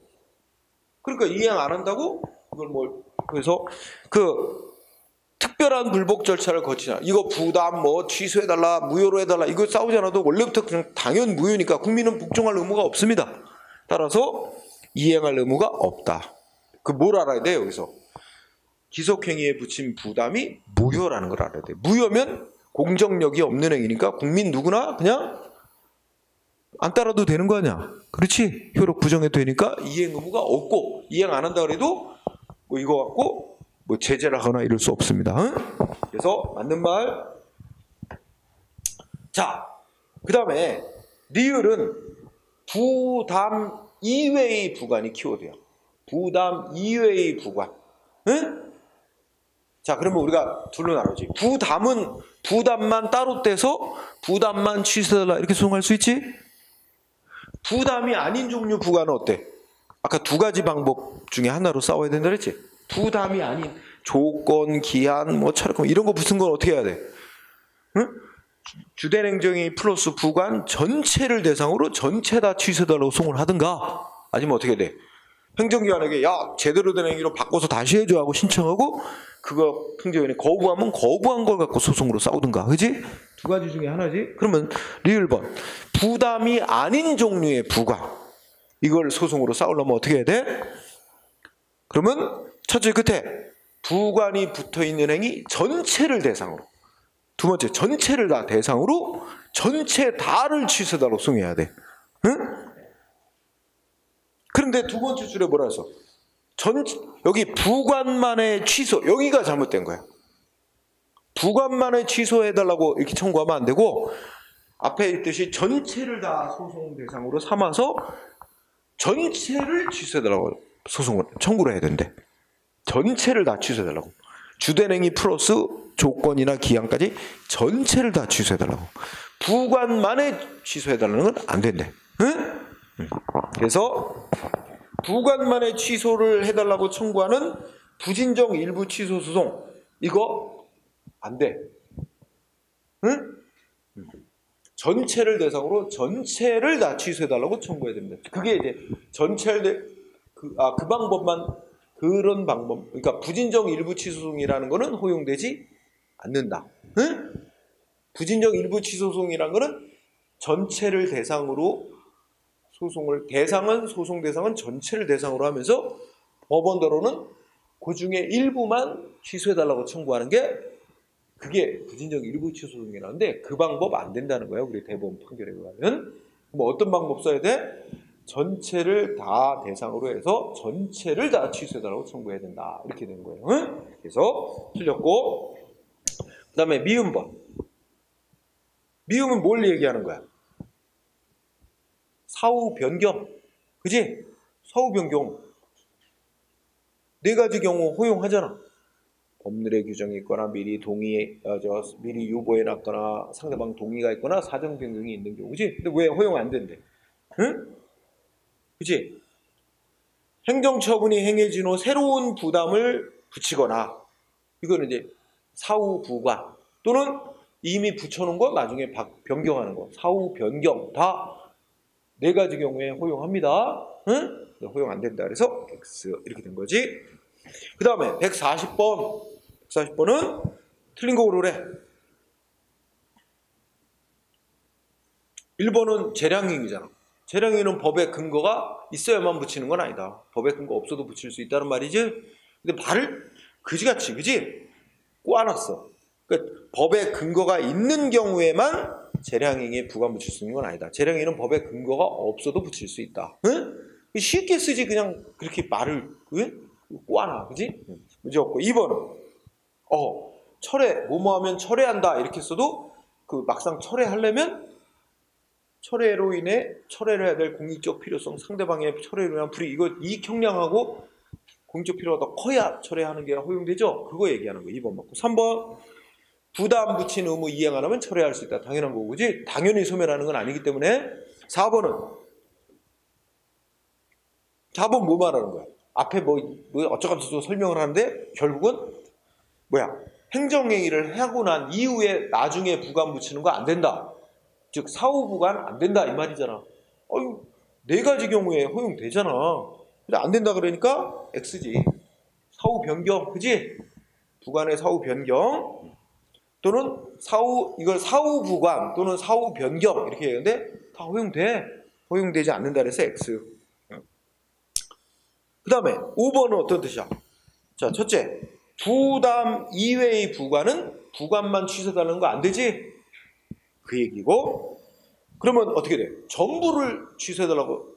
그러니까 이행 안 한다고 그걸 그래서 그 특별한 불복 절차를 거치냐. 이거 부담 취소해달라 무효로 해달라 이거 싸우지 않아도 원래부터 그냥 당연 무효니까 국민은 복종할 의무가 없습니다. 따라서 이행할 의무가 없다. 그 뭘 알아야 돼 여기서? 기속행위에 붙인 부담이 무효라는 걸 알아야 돼. 무효면 공정력이 없는 행위니까 국민 누구나 그냥 안 따라도 되는 거 아니야. 그렇지? 효력 부정해도 되니까 이행 의무가 없고 이행 안 한다 그래도 이거 갖고 제재를 하거나 이럴 수 없습니다. 응? 그래서 맞는 말. 자, 그 다음에 리을은 부담 이외의 부관이 키워드야. 부담 이외의 부관. 응? 자, 그러면 우리가 둘로 나누지. 부담만 따로 떼서 부담만 취소해달라 이렇게 소송할 수 있지? 부담이 아닌 종류 부관은 어때? 아까 두 가지 방법 중에 하나로 싸워야 된다 그랬지? 부담이 아닌 조건, 기한, 차례권 이런 거 붙은 건 어떻게 해야 돼? 응? 주된 행정이 플러스 부관 전체를 대상으로 전체 다 취소해달라고 소송을 하든가 아니면 어떻게 돼? 행정기관에게 제대로 된 행위로 바꿔서 다시 해줘 하고 신청하고 그거 행정기관이 거부하면 거부한 걸 갖고 소송으로 싸우든가. 그지? 두 가지 중에 하나지? 그러면 리을번 부담이 아닌 종류의 부관 이걸 소송으로 싸우려면 어떻게 해야 돼? 그러면 첫째 끝에 부관이 붙어있는 행위 전체를 대상으로 두 번째 전체를 다 대상으로 전체 다를 취소해달라고 소송해야 돼. 응? 그런데 두 번째 줄에 뭐라 했어? 여기 부관만의 취소, 여기가 잘못된 거야. 부관만의 취소해달라고 이렇게 청구하면 안 되고, 앞에 있듯이 전체를 다 소송 대상으로 삼아서 전체를 취소해달라고 청구를 해야 된대. 전체를 다 취소해달라고. 주된 행위 플러스 조건이나 기한까지 전체를 다 취소해달라고. 부관만에 취소해달라는 건 안 된대. 응? 그래서 부관만에 취소를 해달라고 청구하는 부진정 일부 취소 소송, 이거 안 돼. 응? 전체를 대상으로 전체를 다 취소해달라고 청구해야 됩니다. 그게 이제 그 방법만, 그런 방법, 그러니까 부진정 일부 취소송이라는 거는 허용되지 않는다. 응? 부진정 일부 취소송이라는 거는 전체를 대상으로 소송 대상은 전체를 대상으로 하면서 법원대로는 그 중에 일부만 취소해달라고 청구하는 게, 그게 부진정 일부 취소송이라는데, 그 방법 안 된다는 거예요. 우리 대법원 판결에 의하면. 뭐 어떤 방법 써야 돼? 전체를 다 대상으로 해서 전체를 다 취소해달라고 청구해야 된다. 이렇게 되는 거예요. 응? 그래서 틀렸고, 그 다음에 미음번. 미음은 뭘 얘기하는 거야? 사후 변경. 그지? 사후 변경. 네 가지 경우 허용하잖아. 법률의 규정이 있거나 미리 미리 유보해놨거나 상대방 동의가 있거나 사정 변경이 있는 경우지. 근데 왜 허용 안 된대? 응? 그치? 행정처분이 행해진 후 새로운 부담을 붙이거나, 이거는 이제 사후 부과, 또는 이미 붙여놓은 거 나중에 변경하는 거, 사후 변경, 다 네 가지 경우에 허용합니다. 응? 허용 안 된다. 그래서 X 이렇게 된 거지. 그 다음에 140번은 틀린 거 고르래. 1번은 재량행위잖아. 재량행위는 법의 근거가 있어야만 붙이는 건 아니다. 법의 근거 없어도 붙일 수 있다는 말이지. 근데 말을 그지같이, 그지? 꼬아놨어. 그러니까 법의 근거가 있는 경우에만 재량행위에 부관 붙일 수 있는 건 아니다. 재량행위는 법의 근거가 없어도 붙일 수 있다. 응? 쉽게 쓰지 그냥 그렇게 말을 꼬아놔. 그지? 문제 없고. 2번은 철회, 뭐뭐하면 철회한다 이렇게 써도 그 막상 철회하려면 철회로 인해 철회를 해야 될 공익적 필요성, 상대방의 철회로 인한 불이익, 이거 이익 형량하고 공익적 필요가 더 커야 철회하는 게 허용되죠? 그거 얘기하는 거 2번 맞고. 3번 부담 붙인 의무 이행 안 하면 철회할 수 있다. 당연한 거고, 그지? 당연히 소멸하는 건 아니기 때문에. 4번은 뭐 말하는 거야? 앞에 뭐 어쩌고저쩌고 설명을 하는데 결국은 뭐야? 행정행위를 하고 난 이후에 나중에 부관 붙이는 거 안 된다. 즉 사후 부관 안 된다 이 말이잖아. 네 가지 경우에 허용되잖아. 근데 안 된다 그러니까 X지. 사후 변경, 그지? 부관의 사후 변경 또는 이걸 사후 부관 또는 사후 변경 이렇게 얘기하는데 다 허용되지 않는다 그래서 X. 그 다음에 5번은 어떤 뜻이야? 자, 첫째, 부담 이외의 부관은 부관만 취소해달라는 거 안 되지? 그 얘기고, 그러면 어떻게 돼? 전부를 취소해달라고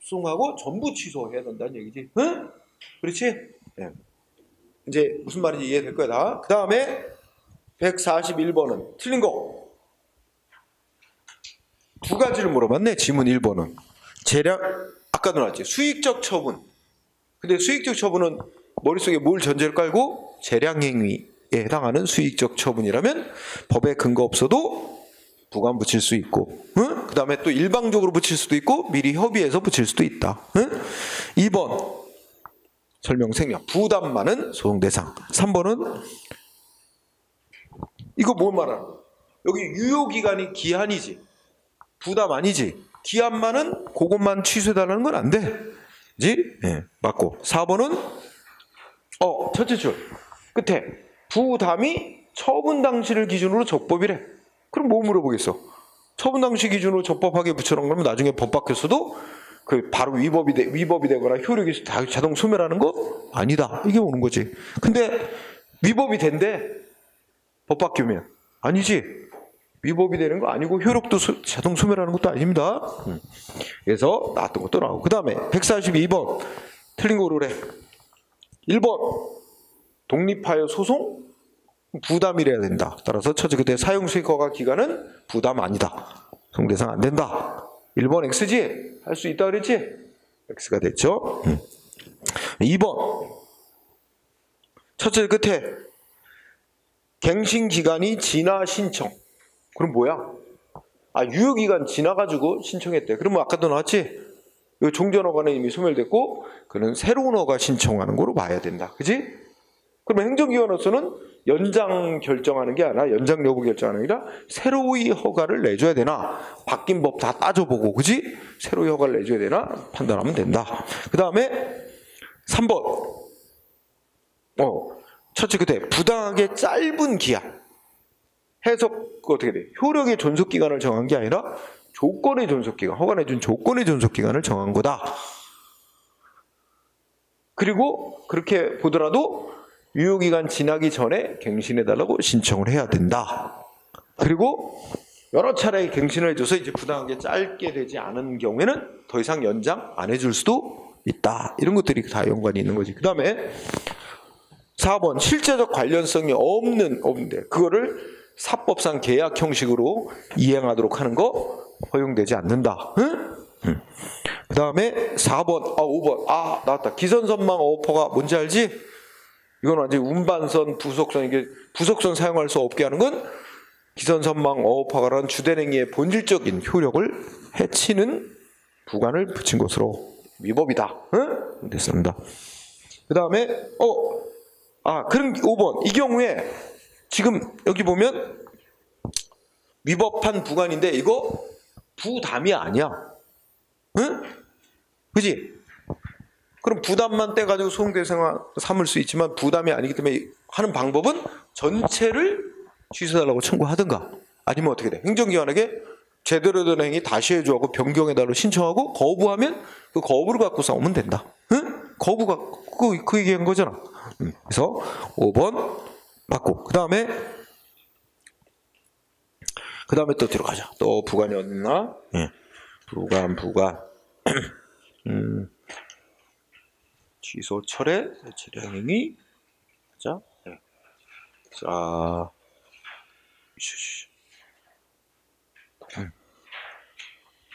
수긍하고 전부 취소해야 된다는 얘기지. 응? 그렇지? 네. 이제 무슨 말인지 이해될 거야 다. 그 다음에 141번은 틀린 거 두 가지를 물어봤네. 지문 1번은 아까도 나왔지. 수익적 처분. 근데 수익적 처분은 머릿속에 뭘 전제를 깔고 재량행위에 해당하는 수익적 처분이라면 법에 근거 없어도 부관 붙일 수 있고, 응? 그 다음에 또 일방적으로 붙일 수도 있고 미리 협의해서 붙일 수도 있다. 응? 2번 설명 생략. 부담만은 소송 대상. 3번은 이거 뭘 말하는 거야? 여기 유효기간이 기한이지. 부담 아니지. 기한만은 그것만 취소해달라는 건 안 돼. 그지? 네, 맞고. 4번은 첫째 줄 끝에 부담이 처분 당시를 기준으로 적법이래. 그럼 뭐 물어보겠어? 처분 당시 기준으로 적법하게 붙여놓은 거면 나중에 법 바뀌었어도 그 바로 위법이 되거나 효력이 자동 소멸하는 거 아니다. 이게 오는 거지. 근데 위법이 된대. 법 바뀌면 아니지. 위법이 되는 거 아니고 효력도 자동 소멸하는 것도 아닙니다. 그래서 나왔던 것도 나오고. 그 다음에 142번 틀린 거 고르래. 1번 독립하여 소송? 부담이래야 된다. 따라서 처지 그때 사용 수익 허가 기간은 부담 아니다. 소송 대상 안 된다. 1번 X지? 할 수 있다 그랬지? X가 됐죠. 2번 첫째 끝에 갱신 기간이 지나 신청. 그럼 뭐야? 유효기간 지나가지고 신청했대. 그러면 아까도 나왔지? 이 종전 허가는 이미 소멸됐고 그는 새로운 허가 신청하는 거로 봐야 된다. 그지? 그러면 행정기관으로서는 연장 결정하는 게 아니라 연장 여부 결정하는 게 아니라 새로이 허가를 내줘야 되나? 바뀐 법 다 따져보고 그지? 새로이 허가를 내줘야 되나? 판단하면 된다. 그 다음에 3번 첫째 끝에 부당하게 짧은 기한. 해석 어떻게 돼? 효력의 존속기간을 정한 게 아니라 조건의 존속기간, 허가 내준 조건의 존속기간을 정한 거다. 그리고 그렇게 보더라도 유효기간 지나기 전에 갱신해달라고 신청을 해야 된다. 그리고 여러 차례 갱신을 해줘서 이제 부당하게 짧게 되지 않은 경우에는 더 이상 연장 안 해줄 수도 있다. 이런 것들이 다 연관이 있는 거지. 그 다음에 4번 실제적 관련성이 없는데 그거를 사법상 계약 형식으로 이행하도록 하는 거 허용되지 않는다. 응? 그 다음에 4번, 5번. 나왔다. 기선선망 어퍼가 뭔지 알지? 이건 완전히 운반선, 부속선, 이게 부속선 사용할 수 없게 하는 건 기선선망 어퍼가라는 주된 행위의 본질적인 효력을 해치는 부관을 붙인 것으로 위법이다. 응? 됐습니다. 그 다음에, 그럼 5번. 이 경우에 지금 여기 보면 위법한 부관인데 이거 부담이 아니야. 응? 그지? 그럼 부담만 떼가지고 소송대상 삼을 수 있지만 부담이 아니기 때문에 하는 방법은 전체를 취소해달라고 청구하든가 아니면 어떻게 돼? 행정기관에게 제대로 된 행위 다시 해줘하고 변경해달라고 신청하고 거부하면 그 거부를 갖고 싸우면 된다. 응? 거부가 그 얘기한 거잖아. 그래서 5번 맞고 그 다음에 또 들어가자. 또 부관이 어딨나? 부관 취소 철회 행위 자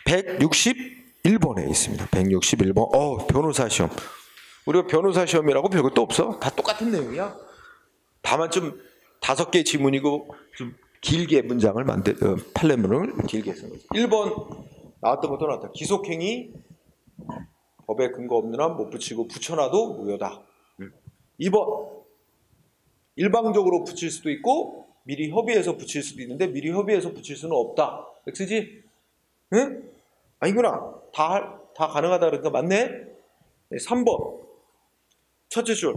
161번에 있습니다. 161번. 변호사 시험. 우리가 변호사 시험이라고 별것도 없어. 다 똑같은 내용이야. 다만 좀 5개 지문이고 좀 길게 문장을 판례문을 길게 쓴 거지. 1번 나왔던 것도 나왔다. 기속행위 법에 근거 없는 한 못 붙이고 붙여놔도 무효다. 2번 일방적으로 붙일 수도 있고 미리 협의해서 붙일 수도 있는데 미리 협의해서 붙일 수는 없다. X지? 응? 아니구나. 다 가능하다 그러니까 맞네. 3번 첫째 줄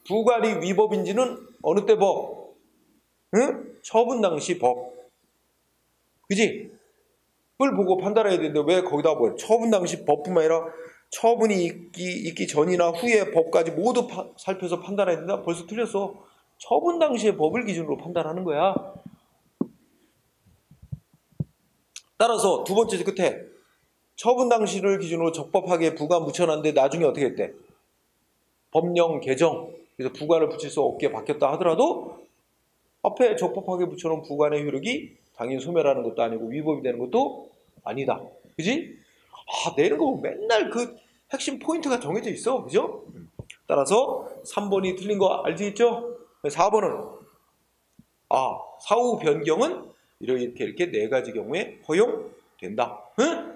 부관이 위법인지는 어느 때 법? 응? 처분 당시 법. 그지? 그걸 보고 판단해야 되는데 왜 거기다 뭐 처분 당시 법뿐만 아니라 처분이 있기 전이나 후에 법까지 모두 살펴서 판단해야 된다? 벌써 틀렸어. 처분 당시의 법을 기준으로 판단하는 거야. 따라서 두 번째 끝에 처분 당시를 기준으로 적법하게 부관 붙여놨는데 나중에 어떻게 했대? 법령 개정. 그래서 부관을 붙일 수 없게 바뀌었다 하더라도 앞에 적법하게 붙여놓은 부관의 효력이 당연히 소멸하는 것도 아니고 위법이 되는 것도 아니다. 그지? 내는 거 맨날 그 핵심 포인트가 정해져 있어. 그죠? 따라서 3번이 틀린 거 알지겠죠? 4번은 사후 변경은 이렇게 4가지 경우에 허용된다. 응?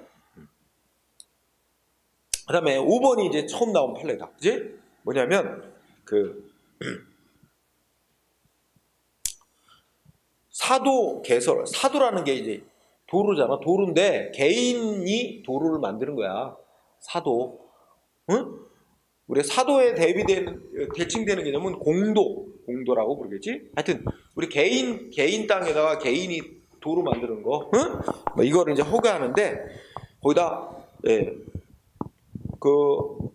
그 다음에 5번이 이제 처음 나온 판례다. 그지? 뭐냐면 사도 개설, 사도라는 게 이제 도로잖아. 도로인데 개인이 도로를 만드는 거야. 사도. 응? 우리 사도에 대칭되는 개념은 공도라고 부르겠지? 하여튼 우리 개인 땅에다가 개인이 도로 만드는 거. 응? 뭐 이거를 이제 허가하는데 거기다 그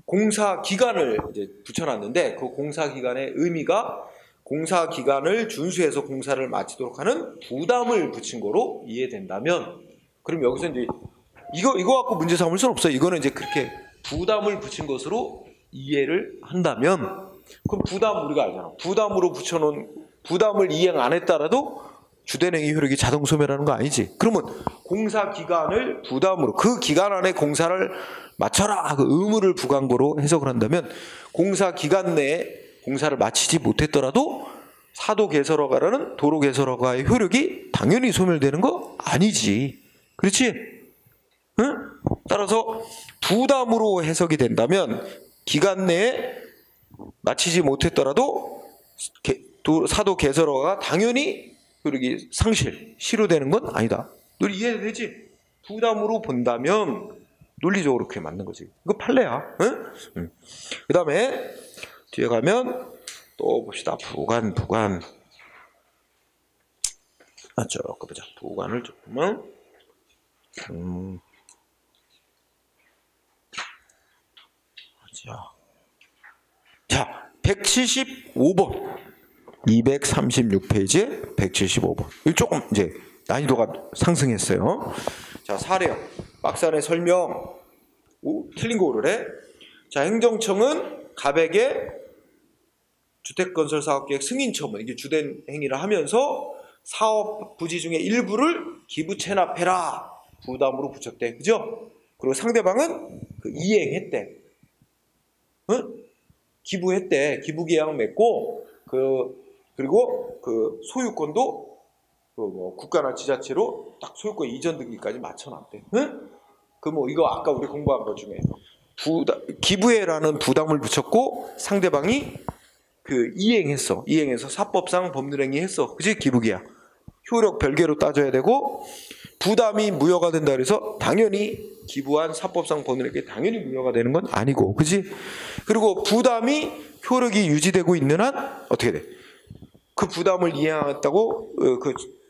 공사 기간을 이제 붙여놨는데 그 공사 기간의 의미가 공사 기간을 준수해서 공사를 마치도록 하는 부담을 붙인 거로 이해된다면 그럼 여기서 이제 이거 갖고 문제 삼을 수는 없어요. 이거는 이제 그렇게 부담을 붙인 것으로 이해를 한다면, 그럼 부담 우리가 알잖아. 부담으로 붙여놓은, 부담을 이행 안 했다라도 주된 행위 효력이 자동 소멸하는 거 아니지. 그러면 공사 기간을 부담으로, 그 기간 안에 공사를 마쳐라, 그 의무를 부광고로 해석을 한다면, 공사 기간 내에 공사를 마치지 못했더라도 사도 개설허가라는 도로 개설허가의 효력이 당연히 소멸되는 거 아니지. 그렇지? 응? 따라서 부담으로 해석이 된다면 기간 내에 마치지 못했더라도 사도 개설허가가 당연히 효력이 실효되는 건 아니다. 논리 이해되지? 부담으로 본다면 논리적으로 그게 맞는 거지. 이거 판례야. 응? 그 다음에 뒤에 가면 또 봅시다. 부관. 맞죠? 보자. 부관을 조금만. 자, 175번. 236페이지에 175번. 이 조금 이제 난이도가 상승했어요. 자, 사례요. 막산의 설명. 오, 틀린 거 오르래. 자, 행정청은 갑에게 주택건설 사업계획 승인 처분, 이게 주된 행위를 하면서 사업 부지 중에 일부를 기부 체납해라 부담으로 붙였대. 그죠? 그리고 상대방은 그 이행했대. 응? 기부했대. 기부계약 맺고 그리고 그 소유권도 그 뭐 국가나 지자체로 딱 소유권 이전 등기까지 맞춰놨대. 응? 그 뭐 이거 아까 우리 공부한 것 중에 기부해라는 부담을 붙였고 상대방이 그 이행해서 사법상 법률행위 했어. 그치? 기부계약. 효력 별개로 따져야 되고, 부담이 무효가 된다 그래서 당연히 기부한 사법상 법률행위 당연히 무효가 되는 건 아니고, 그치? 그리고 부담이 효력이 유지되고 있는 한 어떻게 돼? 그 부담을 이행했다고,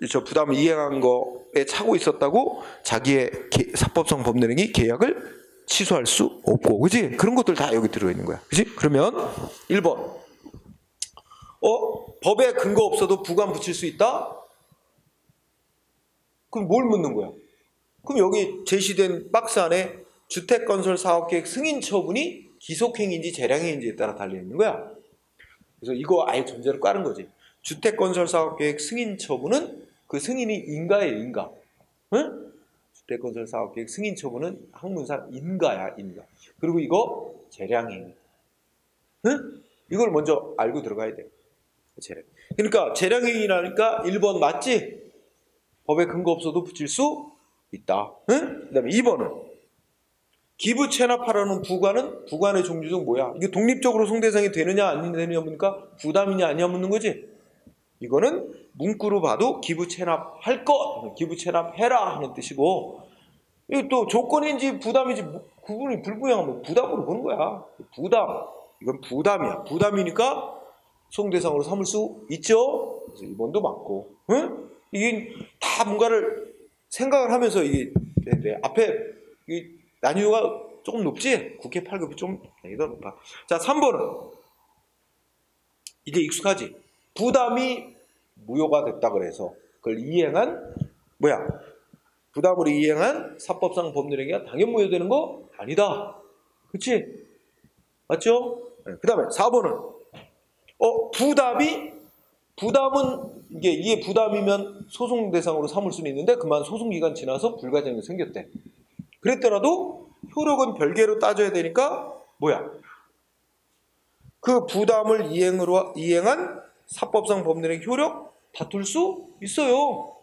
저 부담을 이행한 거에 차고 있었다고 자기의 사법상 법률행위 계약을 취소할 수 없고, 그치? 그런 것들 다 여기 들어있는 거야. 그치? 그러면 1번. 법에 근거 없어도 부관 붙일 수 있다? 그럼 뭘 묻는 거야? 그럼 여기 제시된 박스 안에 주택건설사업계획 승인 처분이 기속행위인지 재량행위인지에 따라 달려있는 거야. 그래서 이거 아예 전제를 까는 거지. 주택건설사업계획 승인 처분은 그 승인이 인가예요, 인가. 응? 주택건설사업계획 승인 처분은 학문상 인가야, 인가. 그리고 이거 재량행위. 응? 이걸 먼저 알고 들어가야 돼. 재량. 그러니까 재량행위라니까 1번 맞지? 법에 근거 없어도 붙일 수 있다. 응? 그 다음에 2번은 기부 체납하라는 부관의 종류 중 뭐야? 이게 독립적으로 송대상이 되느냐 안 되느냐 묻니까 부담이냐 아니냐 묻는 거지? 이거는 문구로 봐도 기부 체납할 것, 기부 체납해라 하는 뜻이고, 이거 또 조건인지 부담인지 구분이 불분명하면 부담으로 보는 거야. 부담. 이건 부담이야. 부담이니까 송대상으로 삼을 수 있죠? 그래서 2번도 맞고. 응? 이게 다 뭔가를 생각을 하면서 이게 앞에 이 난이도가 조금 높지? 국회 8급이 좀 난이도가 높아. 자, 3번은 이제 익숙하지? 부담이 무효가 됐다 그래서 그걸 이행한 뭐야? 부담으로 이행한 사법상 법률행위가 당연 무효되는 거 아니다. 그치? 맞죠? 네. 그 다음에 4번은 부담은 이게 부담이면 소송 대상으로 삼을 수는 있는데 그만 소송 기간 지나서 불가증이 생겼대. 그랬더라도 효력은 별개로 따져야 되니까 뭐야? 그 부담을 이행한 사법상 법률행위 효력 다툴 수 있어요.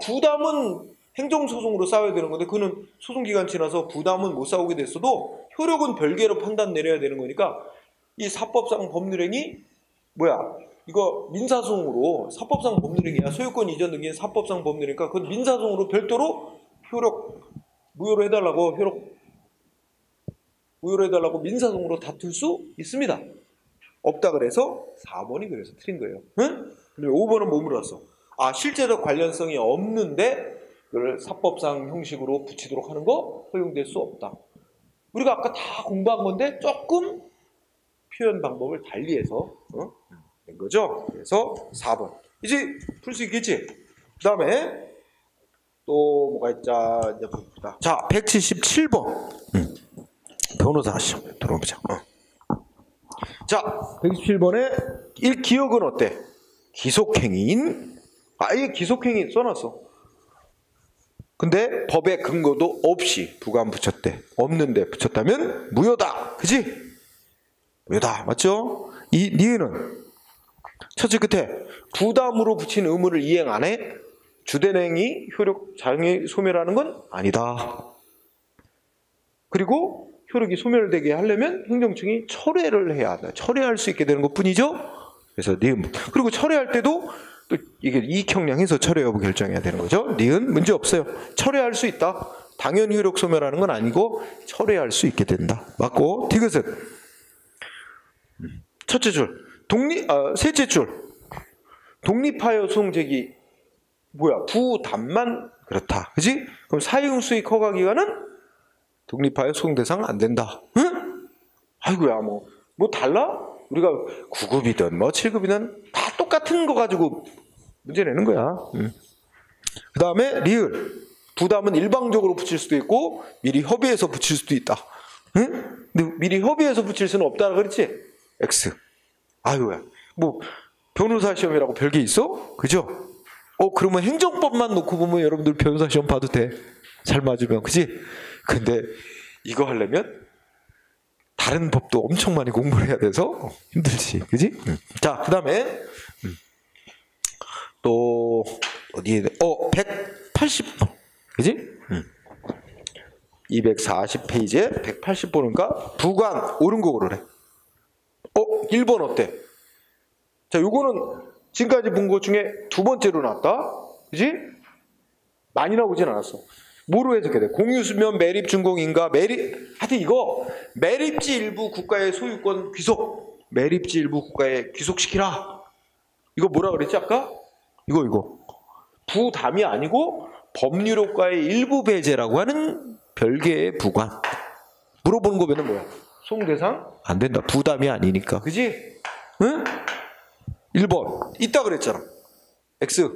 부담은 행정소송으로 싸워야 되는 건데 그거는 소송 기간 지나서 부담은 못 싸우게 됐어도 효력은 별개로 판단 내려야 되는 거니까 이 사법상 법률행위 뭐야? 이거 민사소송으로 사법상 법률행위야. 소유권 이전 등기는 사법상 법률이니까 그건 민사소송으로 별도로 효력 무효로 해달라고 민사소송으로 다툴 수 있습니다. 없다 그래서 4번이 그래서 틀린 거예요. 응? 근데 5번은 뭐 물었어? 실제적 관련성이 없는데 그걸 사법상 형식으로 붙이도록 하는 거 허용될 수 없다. 우리가 아까 다 공부한 건데 조금 표현 방법을 달리해서 된 거죠. 그래서 4번. 이제 풀 수 있겠지? 그 다음에 또 뭐가 있자 이제 봅시다. 자, 177번. 변호사 시험 들어보자. 자, 117번에 기억은 어때? 기속행위인 아예 기속행위 써놨어. 근데 법의 근거도 없이 부관 붙였대. 없는데 붙였다면 무효다. 그지? 무효다. 맞죠? 이 니은은 첫째 끝에 부담으로 붙인 의무를 이행 안 해? 주된 행위 효력 장애 소멸하는 건 아니다. 그리고 효력이 소멸되게 하려면 행정청이 철회를 해야 한다. 철회할 수 있게 되는 것뿐이죠. 그래서 니은. 그리고 철회할 때도 또 이게 이익형량해서 철회 여부 결정해야 되는 거죠. 니은 문제 없어요. 철회할 수 있다. 당연 효력 소멸하는 건 아니고 철회할 수 있게 된다. 맞고 디귿은 첫째 줄 셋째 줄 독립하여 소송제기 뭐야 부담만 그렇다. 그지? 그럼 사용수익 허가 기간은 독립하여 소송 대상 안 된다. 응? 아이고야 뭐 달라? 우리가 9급이든 뭐 7급이든 다 똑같은 거 가지고 문제 내는 거야. 그 다음에 리을 부담은 일방적으로 붙일 수도 있고 미리 협의해서 붙일 수도 있다. 응? 근데 미리 협의해서 붙일 수는 없다 그랬지? X. 아이고야 뭐 변호사 시험이라고 별게 있어? 그죠? 그러면 행정법만 놓고 보면 여러분들 변호사 시험 봐도 돼. 잘 맞으면 그지? 근데 이거 하려면 다른 법도 엄청 많이 공부를 해야 돼서 힘들지, 그지? 자, 그 다음에 또 어디에 180번, 그지? 240페이지에 180번인가 부관 옳은 거 고르래. 1번 어때? 자, 요거는 지금까지 본 것 중에 두 번째로 나왔다, 그지? 많이 나오진 않았어. 뭐로 해석해야 돼? 공유수면 매립 준공인가 하여튼 이거 매립지 일부 국가의 소유권 귀속 매립지 일부 국가에 귀속시키라. 이거 뭐라 그랬지 아까? 이거 부담이 아니고 법률효과의 일부 배제라고 하는 별개의 부관. 물어보는 거면은 뭐야? 소송대상 안 된다. 부담이 아니니까. 그지? 응? 1번 있다 그랬잖아. X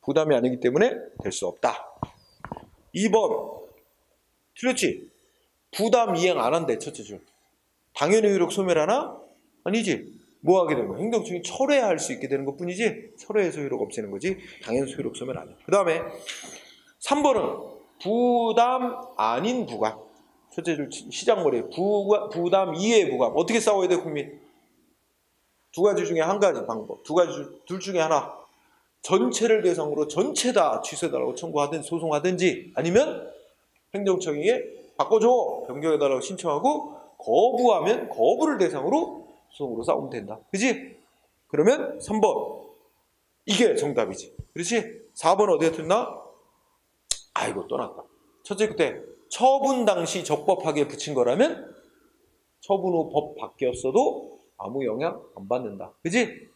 부담이 아니기 때문에 될 수 없다. 2번 틀렸지? 부담 이행 안 한대. 첫째 줄 당연히 효력 소멸하나? 아니지. 뭐 하게 되는 거야? 행정청이 철회할 수 있게 되는 것뿐이지 철회해서 효력 없애는 거지 당연히 효력 소멸 안 해. 그 다음에 3번은 부담 아닌 부감. 첫째 줄 시작머리에 부담 이외의 부감. 어떻게 싸워야 돼 국민? 두 가지 중에 한 가지 방법. 둘 중에 하나. 전체를 대상으로 전체 다 취소해달라고 청구하든지 소송하든지 아니면 행정청에 바꿔줘 변경해달라고 신청하고 거부하면 거부를 대상으로 소송으로 싸우면 된다. 그지? 그러면 3번 이게 정답이지. 그렇지? 4번 어디에 틀나? 아이고 또 났다. 첫째 그때 처분 당시 적법하게 붙인 거라면 처분 후 법 바뀌었어도 아무 영향 안 받는다. 그지?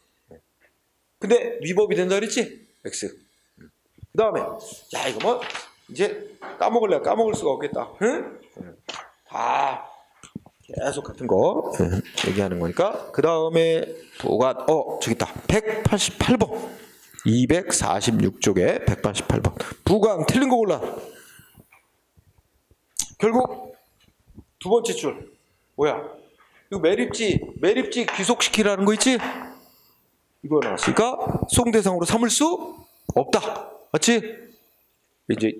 근데 위법이 된다 그랬지? X. 그 다음에 야 이거 뭐 이제 까먹을 수가 없겠다. 응? 다 계속 같은 거 얘기하는 거니까. 그 다음에 보관 저기 있다. 188번 246쪽에 188번 부관 틀린 거 골라. 결국 두 번째 줄 뭐야? 이거 매립지 귀속시키라는 거 있지? 이거 나왔으니까 소송대상으로 삼을 수 없다. 맞지? 이제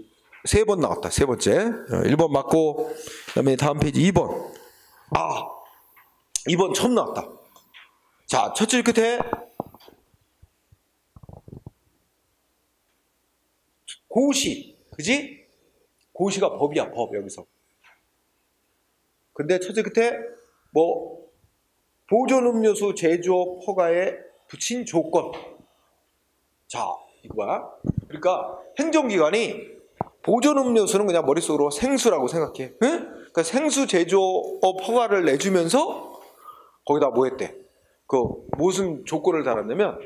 3번 나왔다. 세 번째 1번 맞고 그 다음에 다음 페이지 2번 2번 처음 나왔다. 자, 첫째 끝에 고시. 그지? 고시가 법이야. 법 여기서. 근데 첫째 끝에 뭐 보존음료수 제조업 허가에 붙인 조건. 자, 이거야. 그러니까 행정기관이 보존음료수는 그냥 머릿속으로 생수라고 생각해. 응? 그러니까 생수 제조업 허가를 내주면서 거기다 뭐 했대? 무슨 조건을 달았냐면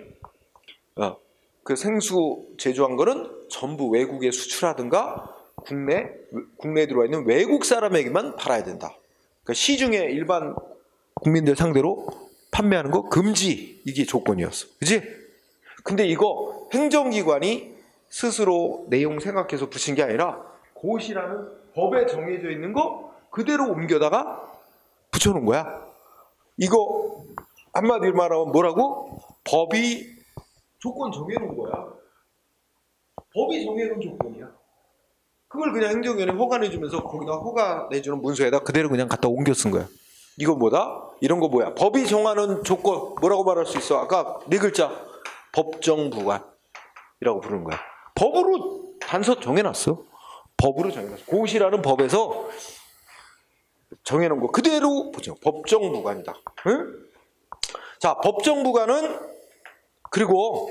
그 생수 제조한 거는 전부 외국에 수출하든가 국내에 들어와 있는 외국 사람에게만 팔아야 된다. 그러니까 시중에 일반 국민들 상대로 판매하는 거 금지. 이게 조건이었어. 그지? 근데 이거 행정기관이 스스로 내용 생각해서 붙인 게 아니라 고시라는 법에 정해져 있는 거 그대로 옮겨다가 붙여놓은 거야. 이거 한마디로 말하면 뭐라고? 법이 조건 정해놓은 거야. 법이 정해놓은 조건이야. 그걸 그냥 행정위원회 허가 내주면서 거기다 허가 내주는 문서에다 그대로 그냥 갖다 옮겨 쓴 거야. 이거 뭐다? 이런 거 뭐야? 법이 정하는 조건 뭐라고 말할 수 있어? 아까 네 글자 법정부관이라고 부르는 거야. 법으로 단서 정해놨어. 법으로 정해놨어. 고시라는 법에서 정해놓은 거 그대로 보죠. 법정부관이다. 응? 자, 법정부관은 그리고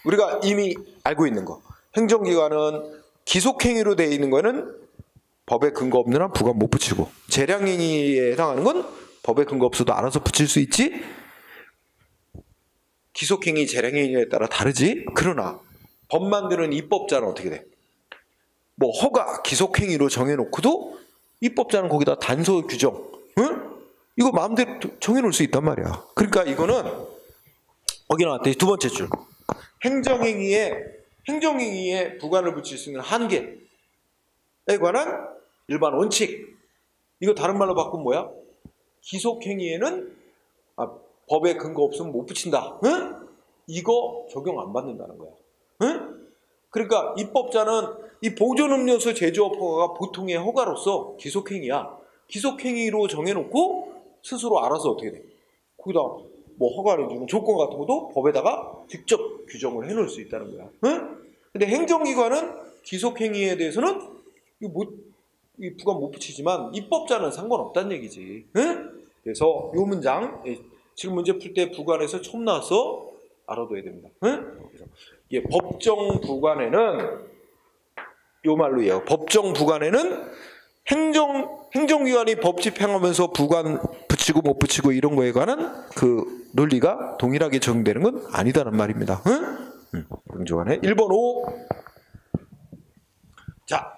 우리가 이미 알고 있는 거. 행정기관은 기속행위로 되어 있는 거는 법에 근거 없는 한 부관 못 붙이고, 재량행위에 해당하는 건 법에 근거 없어도 알아서 붙일 수 있지. 기속행위, 재량행위에 따라 다르지. 그러나 법 만드는 입법자는 어떻게 돼? 뭐 허가, 기속행위로 정해놓고도 입법자는 거기다 단서 규정, 응? 이거 마음대로 정해놓을 수 있단 말이야. 그러니까 이거는 거기 나왔대. 두 번째 줄. 행정행위에 부관을 붙일 수 있는 한계에 관한 일반 원칙. 이거 다른 말로 바꾸면 뭐야? 기속행위에는 법에 근거 없으면 못 붙인다. 응? 이거 적용 안 받는다는 거야. 응? 그러니까 입법자는 이 보존음료수 제조업 허가가 보통의 허가로서 기속행위야. 기속행위로 정해놓고 스스로 알아서 어떻게 돼? 거기다 뭐 허가를 주는 조건 같은 것도 법에다가 직접 규정을 해놓을 수 있다는 거야. 응? 근데 행정기관은 기속행위에 대해서는 이 부관 못 붙이지만 입법자는 상관없다는 얘기지. 응? 그래서 이 문장 지금 문제 풀 때 부관에서 처음 나와서 알아둬야 됩니다. 응? 그래서 이게 법정부관에는 요 말로 해요. 법정부관에는 행정기관이 법 집행하면서 부관 붙이고 못 붙이고 이런 거에 관한 그 논리가 동일하게 적용되는 건 아니다는 말입니다. 응? 행정기관에 1번 5. 자,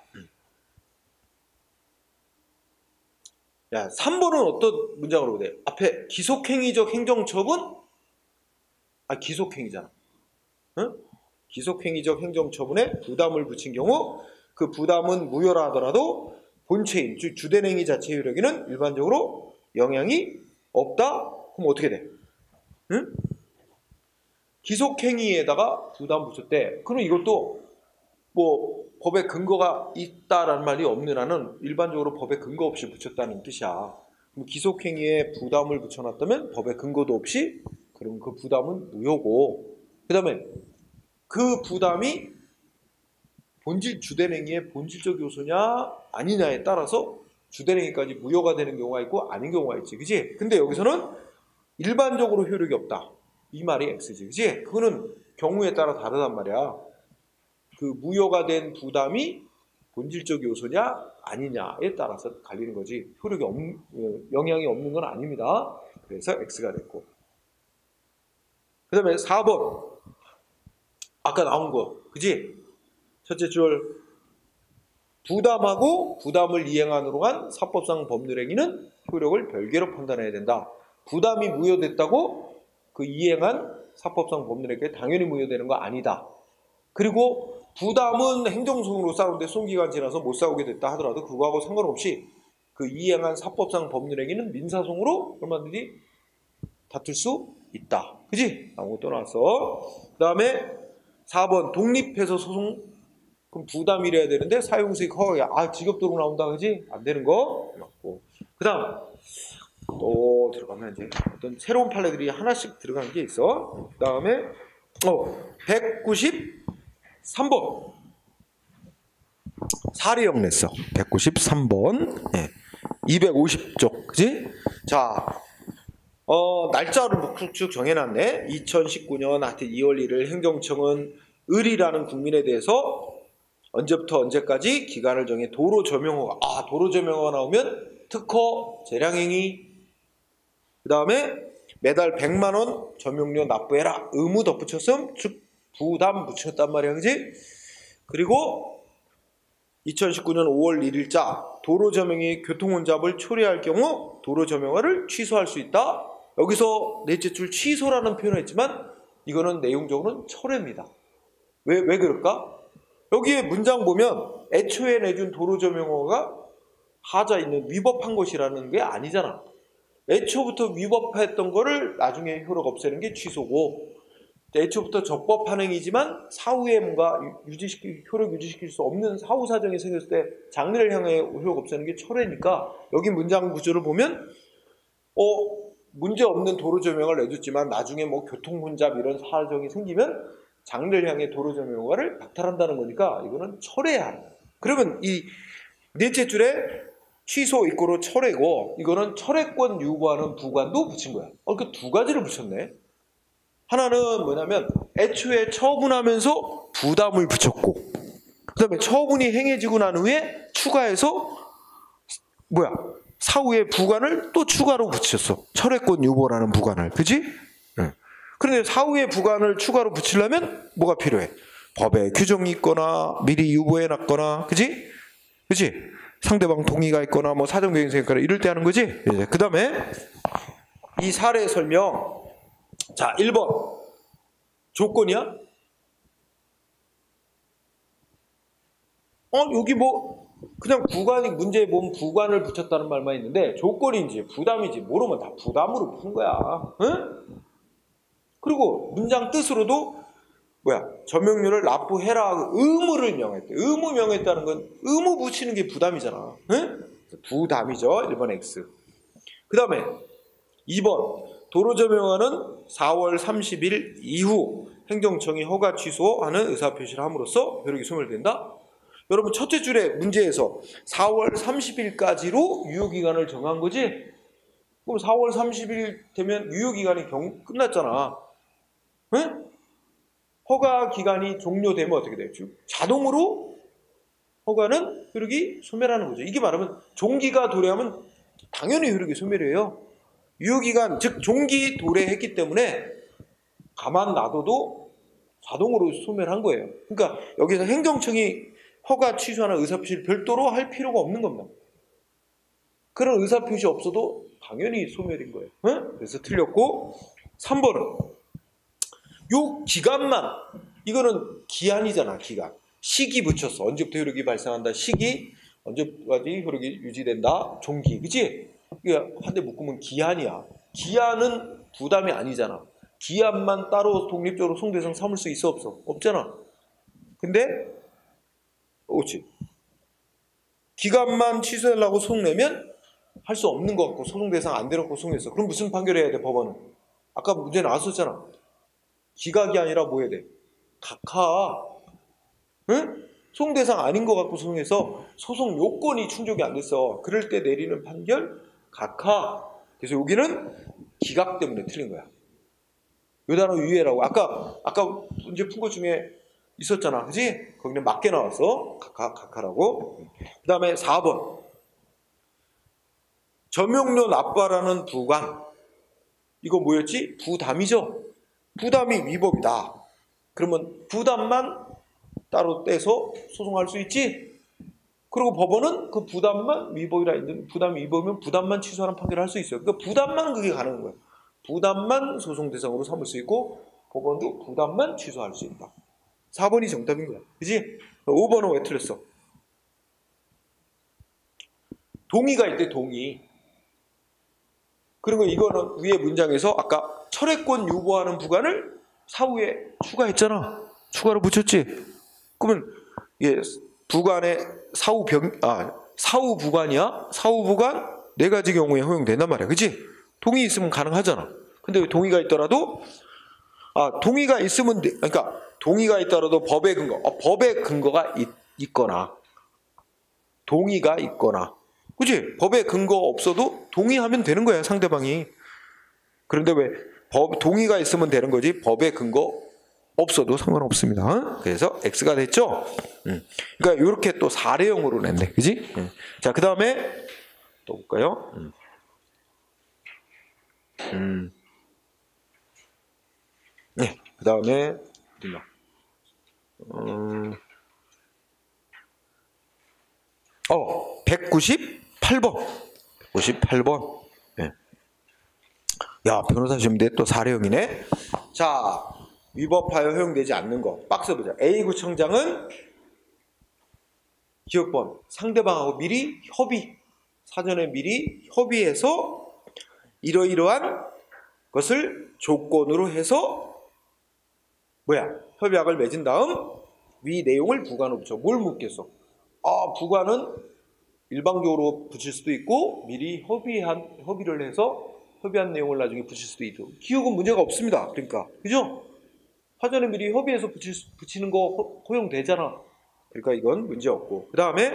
야 3번은 어떤 문장으로 돼? 앞에 기속행위적 행정처분? 기속행위잖아. 응? 기속행위적 행정처분에 부담을 붙인 경우 그 부담은 무효라 하더라도 본체인, 즉 주된 행위 자체 효력에는 일반적으로 영향이 없다? 그럼 어떻게 돼? 응? 기속행위에다가 부담 붙였대. 그럼 이것도 뭐 법에 근거가 있다라는 말이 없는 한은 일반적으로 법에 근거 없이 붙였다는 뜻이야. 그럼 기속행위에 부담을 붙여놨다면 법에 근거도 없이 그럼 그 부담은 무효고, 그 다음에 그 부담이 주된 행위의 본질적 요소냐 아니냐에 따라서 주된 행위까지 무효가 되는 경우가 있고 아닌 경우가 있지, 그지? 근데 여기서는 일반적으로 효력이 없다. 이 말이 X지, 그지? 그거는 경우에 따라 다르단 말이야. 그 무효가 된 부담이 본질적 요소냐 아니냐에 따라서 갈리는 거지, 영향이 없는 건 아닙니다. 그래서 X가 됐고, 그 다음에 4번 아까 나온 거, 그지? 첫째 줄 부담하고 부담을 이행하느로 한 사법상 법률행위는 효력을 별개로 판단해야 된다. 부담이 무효됐다고 그 이행한 사법상 법률행위가 당연히 무효되는 거 아니다. 그리고 부담은 행정소송으로 싸우는데 소기간 지나서 못 싸우게 됐다 하더라도 그거하고 상관없이 그 이행한 사법상 법률행위는 민사소송으로 얼마든지 다툴 수 있다. 그지? 아무것도 나왔어. 그 다음에 4번 독립해서 소송. 그럼 부담이래야 되는데 사용수익 허가야. 직업도로 나온다, 그지? 안 되는 거 맞고. 그 다음 또 들어가면 이제 어떤 새로운 판례들이 하나씩 들어가는 게 있어. 그 다음에 193번 사례형 냈어. 193번 250쪽, 그지? 자, 날짜를 쭉 정해놨네. 2019년 하여튼 2월 1일 행정청은 을이라는 국민에 대해서 언제부터 언제까지 기간을 정해 도로 조명허가. 도로 조명허가 나오면 특허, 재량행위. 그 다음에 매달 100만원 조명료 납부해라. 의무 덧붙였음, 즉 부담 붙였단 말이야, 그지? 그리고 2019년 5월 1일자 도로 조명이 교통혼잡을 초래할 경우 도로 조명허를 취소할 수 있다. 여기서 넷째 줄 취소라는 표현을 했지만 이거는 내용적으로는 철회입니다. 왜 그럴까? 여기에 문장 보면 애초에 내준 도로조명어가 하자 있는 위법한 것이라는 게 아니잖아. 애초부터 위법했던 거를 나중에 효력 없애는 게 취소고, 애초부터 적법한 행위지만 사후에 뭔가 효력 유지시킬 수 없는 사후 사정이 생겼을 때 장래를 향해 효력 없애는 게 철회니까, 여기 문장 구조를 보면 문제 없는 도로 조명을 내줬지만 나중에 뭐 교통 혼잡 이런 사정이 생기면 장래를 향해 도로 조명화를 박탈한다는 거니까 이거는 철회해야 한다. 그러면 이 넷째 줄에 취소 이꼬로 철회고, 이거는 철회권 유보하는 부관도 붙인 거야. 그 두 가지를 붙였네. 하나는 뭐냐면 애초에 처분하면서 부담을 붙였고, 그 다음에 처분이 행해지고 난 후에 추가해서 사후에 부관을 또 추가로 붙였어. 철회권 유보라는 부관을. 그지? 그런데 사후에 부관을 추가로 붙이려면 뭐가 필요해? 법에 규정이 있거나 미리 유보해놨거나, 그지? 그지? 상대방 동의가 있거나 뭐 사정변경이 있거나 이럴 때 하는 거지. 그 다음에 이 사례 설명. 자, 1번 조건이야? 여기 뭐 그냥 부관이 문제에 보면 부관을 붙였다는 말만 있는데 조건인지 부담인지 모르면 다 부담으로 푼 거야. 응? 그리고 문장 뜻으로도 전명료를 납부해라 의무를 명했대. 의무 명했다는 건 의무 붙이는 게 부담이잖아. 응? 부담이죠. 1번 X. 그 다음에 2번 도로조명화는 4월 30일 이후 행정청이 허가 취소하는 의사표시를 함으로써 효력이 소멸된다. 여러분 첫째 줄에 문제에서 4월 30일까지로 유효기간을 정한 거지? 그럼 4월 30일 되면 유효기간이 끝났잖아. 응? 허가 기간이 종료되면 어떻게 돼요? 자동으로 허가는 효력이 소멸하는 거죠. 이게 말하면 종기가 도래하면 당연히 효력이 소멸해요. 유효기간, 즉 종기 도래했기 때문에 가만 놔둬도 자동으로 소멸한 거예요. 그러니까 여기서 행정청이 허가 취소하는 의사표시를 별도로 할 필요가 없는 겁니다. 그런 의사표시 없어도 당연히 소멸인 거예요. 응? 그래서 틀렸고, 3번은 요 기간만, 이거는 기한이잖아. 기간. 시기 붙였어. 언제부터 효력이 발생한다. 시기, 언제까지 효력이 유지된다. 종기. 그치? 이게 한 대 묶으면 기한이야. 기한은 부담이 아니잖아. 기한만 따로 독립적으로 소송대상 삼을 수 있어 없어? 없잖아. 근데 그렇지. 기간만 취소하려고 소송 내면 할 수 없는 것 같고 소송대상 안 되놓고 소송했어. 그럼 무슨 판결해야 돼? 법원은. 아까 문제 나왔었잖아. 기각이 아니라 뭐 해야 돼? 각하. 응? 소송대상 아닌 것 같고 소송해서 소송 요건이 충족이 안 됐어. 그럴 때 내리는 판결 각하. 그래서 여기는 기각 때문에 틀린 거야. 요 단어 유예라고. 아까 문제 푼 것 중에 있었잖아. 그지? 거기는 맞게 나왔어. 각하라고. 그 다음에 4번. 점용료 납부하라는 부관. 이거 뭐였지? 부담이죠? 부담이 위법이다. 그러면 부담만 따로 떼서 소송할 수 있지? 그리고 법원은 그 부담만 위법이라 있는, 부담이 위법이면 부담만 취소하는 판결을 할 수 있어요. 그러니까 부담만 그게 가능한 거예요. 부담만 소송 대상으로 삼을 수 있고 법원도 부담만 취소할 수 있다. 4번이 정답인 거야. 그지? 5번은 왜 틀렸어? 동의가 있대, 동의. 그리고 이거는 위에 문장에서 아까 철회권 유보하는 부관을 사후에 추가했잖아. 추가로 붙였지? 그러면 이게 부관의 사후 부관이야? 사후 부관 네 가지 경우에 허용된단 말이야. 그치? 동의 있으면 가능하잖아. 근데 왜 동의가 있더라도 동의가 있으면 그러니까 동의가 있더라도 법의 근거가 있거나 동의가 있거나 그치? 법의 근거 없어도 동의하면 되는 거야, 상대방이. 그런데 왜 동의가 있으면 되는 거지 법의 근거 없어도 상관없습니다. 그래서 X가 됐죠? 그러니까 이렇게 또 사례형으로 냈네. 그지? 자, 그 다음에 또 볼까요? 네, 그 다음에 어디나? 198번. 198번. 네. 야, 변호사 시험인데 또 사례형이네. 자, 위법하여 허용되지 않는 거. 박스 보자. A구청장은 기억번 상대방하고 미리 사전에 미리 협의해서 이러이러한 것을 조건으로 해서 협약을 맺은 다음 위 내용을 부관으로 붙여. 뭘 묻겠어? 부관은 일방적으로 붙일 수도 있고 미리 협의를 해서 협의한 내용을 나중에 붙일 수도 있고. 기억은 문제가 없습니다. 그러니까 그죠? 사전에 미리 협의해서 붙이는 거 허용되잖아. 그러니까 이건 문제 없고. 그 다음에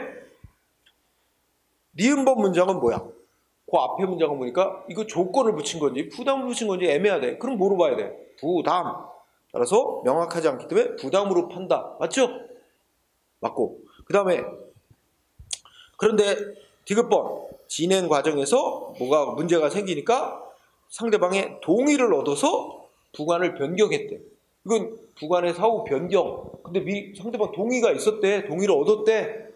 니은번 문장은 뭐야? 그 앞에 문장은 보니까 이거 조건을 붙인 건지 부담을 붙인 건지 애매하대. 그럼 뭐로 봐야 돼? 부담. 따라서 명확하지 않기 때문에 부담으로 판다. 맞죠? 맞고. 그 다음에 그런데 디귿번 진행 과정에서 뭐가 문제가 생기니까 상대방의 동의를 얻어서 부관을 변경했대. 이건 부관의 사후 변경. 근데 상대방 동의가 있었대. 동의를 얻었대.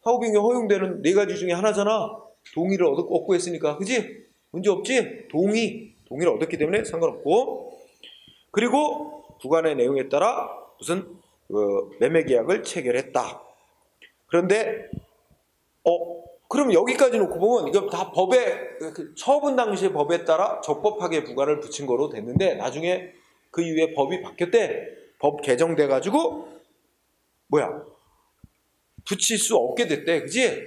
사후 변경 허용되는 4가지 중에 하나잖아. 동의를 얻고 했으니까. 그지? 문제 없지? 동의를 얻었기 때문에 상관없고. 그리고 부관의 내용에 따라 무슨 매매 계약을 체결했다. 그런데 그럼 여기까지 놓고 보면 이거 다 처분 당시의 법에 따라 적법하게 부관을 붙인 거로 됐는데 나중에 그 이후에 법이 바뀌었대. 법 개정돼 가지고 붙일 수 없게 됐대. 그지?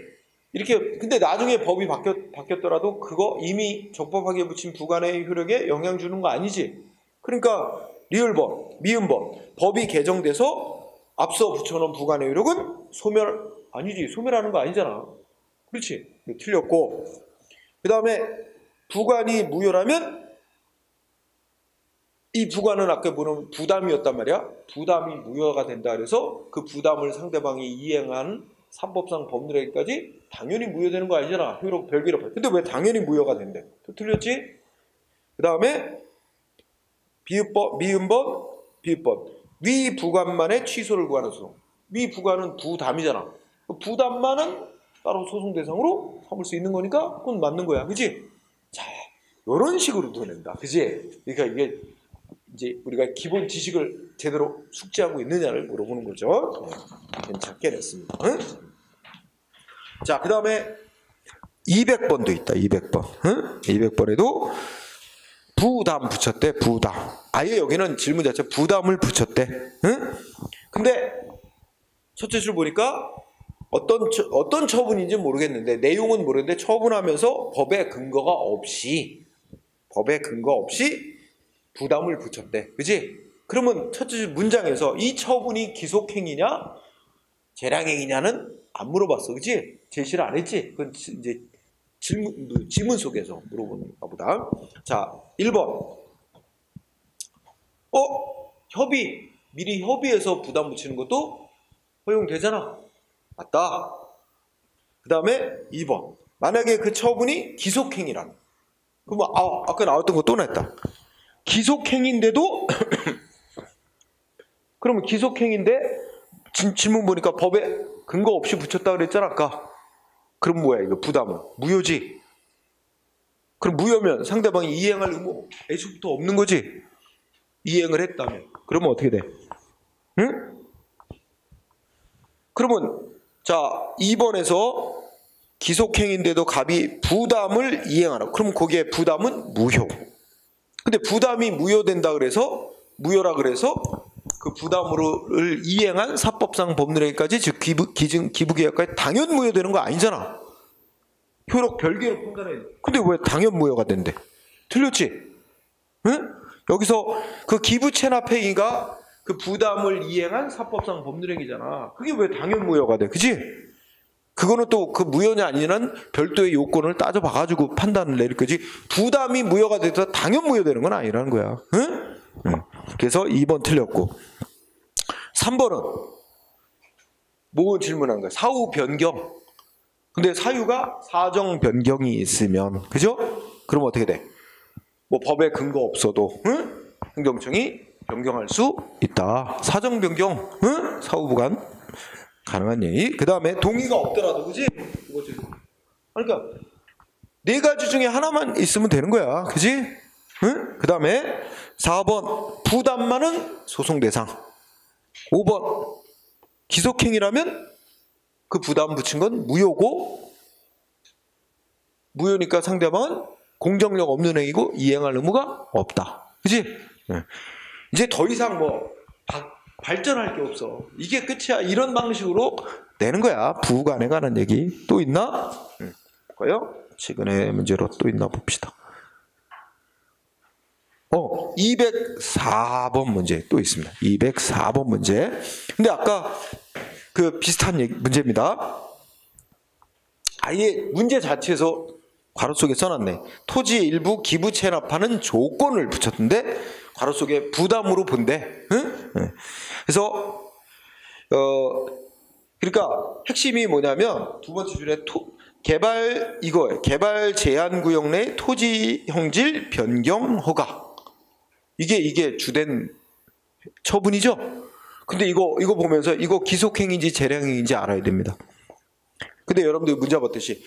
이렇게. 근데 나중에 법이 바뀌었더라도 그거 이미 적법하게 붙인 부관의 효력에 영향 주는 거 아니지? 그러니까 리을번, 미음번 법이 개정돼서 앞서 붙여놓은 부관의 효력은 소멸하는 거 아니잖아. 그렇지? 틀렸고. 그 다음에 부관이 무효라면 이 부관은 아까 보는 부담이었단 말이야. 부담이 무효가 된다 그래서 그 부담을 상대방이 이행한 사법상 법률에까지 당연히 무효되는 거 아니잖아. 효력 별개로. 근데 왜 당연히 무효가 된대? 또 틀렸지? 그 다음에 미음번, 비읍번 위 부관만의 취소를 구하는 소송. 위 부관은 부담이잖아. 부담만은 따로 소송 대상으로 삼을 수 있는 거니까 그건 맞는 거야. 그지? 자, 이런 식으로 도낸다. 그지? 그러니까 이게 이제 우리가 기본 지식을 제대로 숙지하고 있느냐를 물어보는 거죠. 괜찮게 냈습니다. 응? 자, 그 다음에 200번도 있다. 200번. 응? 200번에도 부담 붙였대. 부담. 아예 여기는 질문 자체 부담을 붙였대. 응? 근데 첫째 줄 보니까 어떤 처분인지 모르겠는데 내용은 모르는데 처분하면서 법의 근거가 없이 부담을 붙였대. 그지? 그러면 첫째 줄 문장에서 이 처분이 기속행위냐 재량행위냐는 안 물어봤어. 그지? 제시를 안 했지? 그건 이제 지문 속에서 물어보는가 보다. 자, 1번. 미리 협의해서 부담 붙이는 것도 허용되잖아. 맞다. 그 다음에 2번. 만약에 그 처분이 기속행위라면. 그러면 아까 나왔던 거 또 나왔다. 기속행위인데도 그러면 기속행위인데 질문 보니까 법에 근거 없이 붙였다 그랬잖아 아까. 그럼 뭐야 이거 부담은? 무효지. 그럼 무효면 상대방이 이행할 의무 애초부터 없는 거지. 이행을 했다면. 그러면 어떻게 돼? 응? 그러면 자 2번에서 기속행위인데도 갑이 부담을 이행하라. 그럼 거기에 부담은 무효. 근데 부담이 무효라 그래서 그 부담을 이행한 사법상 법률행위까지 즉 기부계약까지 당연 무효되는 거 아니잖아. 효력 별개로 판단해. 근데 왜 당연 무효가 된대? 틀렸지? 응? 여기서 그 기부 체납행위가 그 부담을 이행한 사법상 법률행위잖아. 그게 왜 당연 무효가 돼? 그지? 그거는 또 그 무효냐 아니냐는 별도의 요건을 따져봐가지고 판단을 내릴 거지. 부담이 무효가 돼서 당연 무효되는 건 아니라는 거야. 응? 응. 그래서 2번 틀렸고. 3번은 뭐 질문한 거야? 사후 변경. 근데 사유가 사정 변경이 있으면, 그죠? 그럼 어떻게 돼? 뭐 법에 근거 없어도, 응? 행정청이 변경할 수 있다. 사정 변경, 응? 사후 부관 가능한 예의. 그 다음에 동의가 없더라도, 그지? 그러니까 4가지 중에 하나만 있으면 되는 거야, 그지? 응? 그 다음에 4번 부담만은 소송 대상. 5번 기속행위라면 그 부담 붙인 건 무효고, 무효니까 상대방은 공정력 없는 행위고 이행할 의무가 없다. 그치? 네. 이제 더 이상 뭐 발전할 게 없어. 이게 끝이야. 이런 방식으로 내는 거야. 부간에 관한 얘기. 또 있나? 볼까요? 최근에 문제로 또 있나 봅시다. 204번 문제 또 있습니다. 204번 문제. 근데 아까 그 비슷한 문제입니다. 아예 문제 자체에서 괄호 속에 써놨네. 토지 일부 기부 체납하는 조건을 붙였는데 괄호 속에 부담으로 본대. 응? 네. 그래서 그러니까 핵심이 뭐냐면 두 번째 줄에 개발 제한 구역 내 토지 형질 변경 허가. 이게 주된 처분이죠. 근데 이거 보면서 이거 기속행위인지 재량행위인지 알아야 됩니다. 근데 여러분들 문제 봤듯이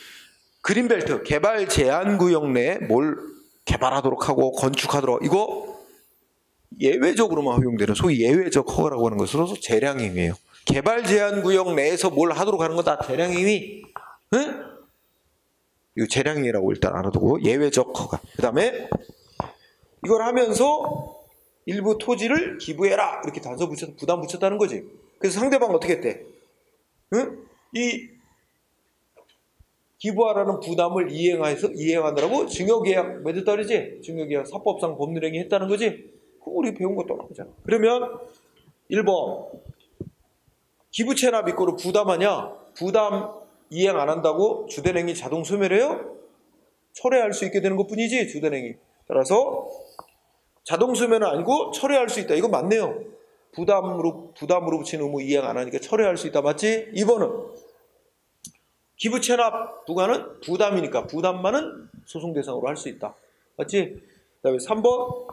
그린벨트 개발 제한 구역 내에 뭘 개발하도록 하고 건축하도록 이거 예외적으로만 허용되는 소위 예외적 허가라고 하는 것으로서 재량행위예요. 개발 제한 구역 내에서 뭘 하도록 하는 거 다 재량행위. 응? 이거 재량행위라고 일단 알아두고 예외적 허가. 그 다음에 이걸 하면서 일부 토지를 기부해라 이렇게 단서 붙여서 부담 붙였다는 거지. 그래서 상대방 어떻게 했대? 응? 이 기부하라는 부담을 이행하느라고 증여계약 맺었다 그러지? 증여계약 사법상 법률행위 했다는 거지? 그거 우리 배운 거 또 나오잖아. 그러면 1번 기부 체납 이꼬르 부담하냐? 부담 이행 안 한다고 주된행위 자동 소멸해요? 철회할 수 있게 되는 것뿐이지 주된행위. 따라서 자동 소멸은 아니고 철회할 수 있다. 이거 맞네요. 부담으로 붙인 의무 이행 안 하니까 철회할 수 있다. 맞지? 2번은 기부 체납 부과는 부담이니까 부담만은 소송 대상으로 할 수 있다. 맞지? 그 다음에 3번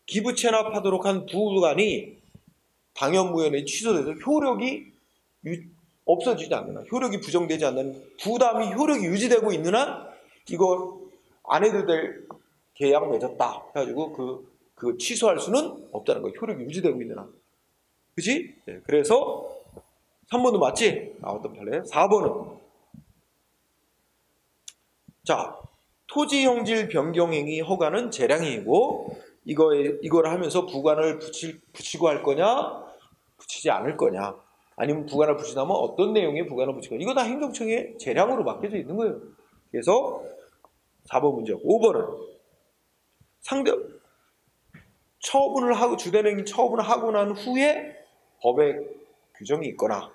기부 체납하도록 한 부관이 당연무효에 취소돼서 효력이 없어지지 않는 한, 효력이 부정되지 않는 부담이 효력이 유지되고 있는 한 이거 안 해도 될 계약 맺었다 해가지고 그 취소할 수는 없다는 거예요. 효력이 유지되고 있는 한. 그치? 네, 그래서 3번도 맞지? 나왔던 판례. 4번은 자 토지 형질 변경행위 허가는 재량행위고 이걸 하면서 부관을 붙이고 할 거냐 붙이지 않을 거냐 아니면 부관을 붙이다면 어떤 내용의 부관을 붙일 거냐 이거 다 행정청에 재량으로 맡겨져 있는 거예요. 그래서 4번 문제고 5번은 처분을 하고 주된행위 처분을 하고 난 후에 법에 규정이 있거나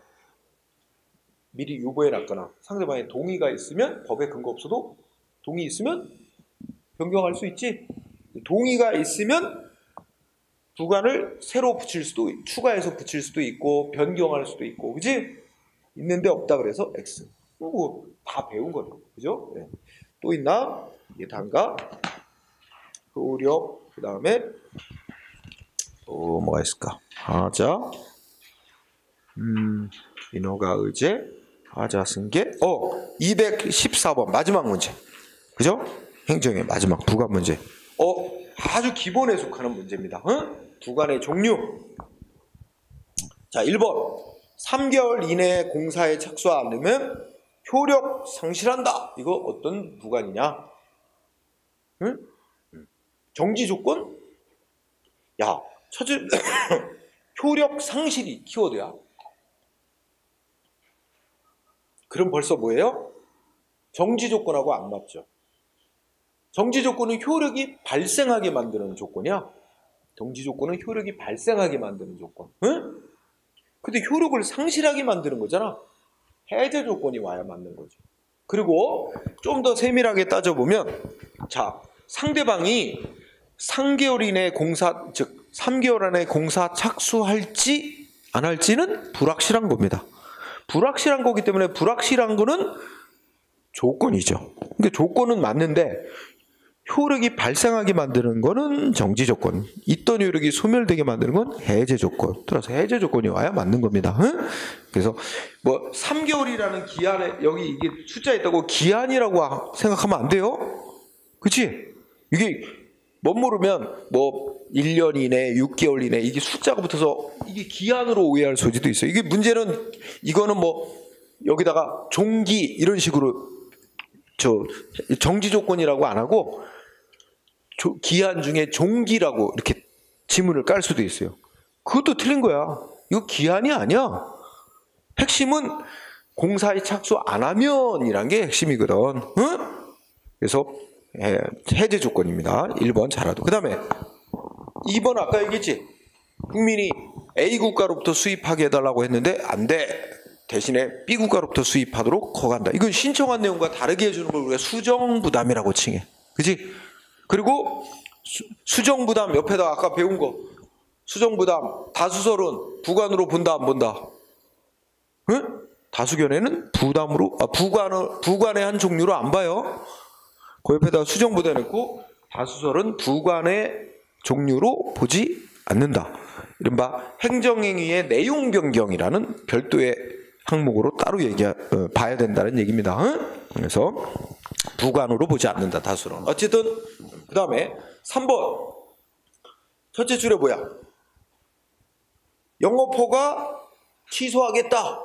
미리 유보해 놨거나 상대방의 동의가 있으면 법에 근거 없어도 동의 있으면 변경할 수 있지. 동의가 있으면 부관을 새로 추가해서 붙일 수도 있고 변경할 수도 있고 그지? 있는데 없다 그래서 X. 뭐 다 배운 거죠. 그죠? 네. 또 있나? 이게 단가 효력 그 다음에 또 뭐가 있을까? 하자 인허가 의제 하자 승계 214번 마지막 문제 그죠? 행정의 마지막 부관 문제 아주 기본에 속하는 문제입니다. 부관의 종류 자 1번 3개월 이내에 공사에 착수하지 않으면 효력 상실한다. 이거 어떤 부관이냐? 응? 정지 조건? 야, 첫째 효력 상실이 키워드야. 그럼 벌써 뭐예요? 정지 조건하고 안 맞죠. 정지 조건은 효력이 발생하게 만드는 조건이야. 정지 조건은 효력이 발생하게 만드는 조건. 응? 근데 효력을 상실하게 만드는 거잖아. 해제 조건이 와야 맞는 거지. 그리고 좀 더 세밀하게 따져보면 자, 상대방이 3개월 이내에 즉 3개월 안에 공사 착수할지 안 할지는 불확실한 겁니다. 불확실한 거기 때문에 불확실한 거는 조건이죠. 근데 조건은 맞는데 효력이 발생하게 만드는 거는 정지 조건, 있던 효력이 소멸되게 만드는 건 해제 조건. 따라서 해제 조건이 와야 맞는 겁니다. 응? 그래서 뭐 3개월이라는 기한에 여기 이게 숫자 있다고 기한이라고 생각하면 안 돼요. 그치? 이게 멋모르면 뭐 1년 이내, 6개월 이내 이게 숫자가 붙어서 이게 기한으로 오해할 소지도 있어요. 이게 문제는 이거는 뭐 여기다가 종기 이런 식으로 정지 조건이라고 안 하고 기한 중에 종기라고 이렇게 지문을 깔 수도 있어요. 그것도 틀린 거야. 이거 기한이 아니야. 핵심은 공사에 착수 안 하면이란 게 핵심이거든. 응? 그래서 해제 조건입니다. 1번 잘하도. 그 다음에 2번 아까 얘기했지. 국민이 A 국가로부터 수입하게 해달라고 했는데 안 돼. 대신에 B 국가로부터 수입하도록 허가한다. 이건 신청한 내용과 다르게 해주는 걸 우리가 수정부담이라고 칭해. 그지? 그리고 수정부담 옆에다 아까 배운 거. 수정부담 다수설은 부관으로 본다 안 본다? 응? 다수견해는 부담으로 부관의 한 종류로 안 봐요. 그 옆에다 수정부담 했고 다수설은 부관의 종류로 보지 않는다. 이른바 행정행위의 내용 변경이라는 별도의 항목으로 따로 봐야 된다는 얘기입니다. 응? 그래서 부관으로 보지 않는다. 다수는. 어쨌든 그 다음에 3번 첫째 줄에 뭐야? 영업허가 취소하겠다.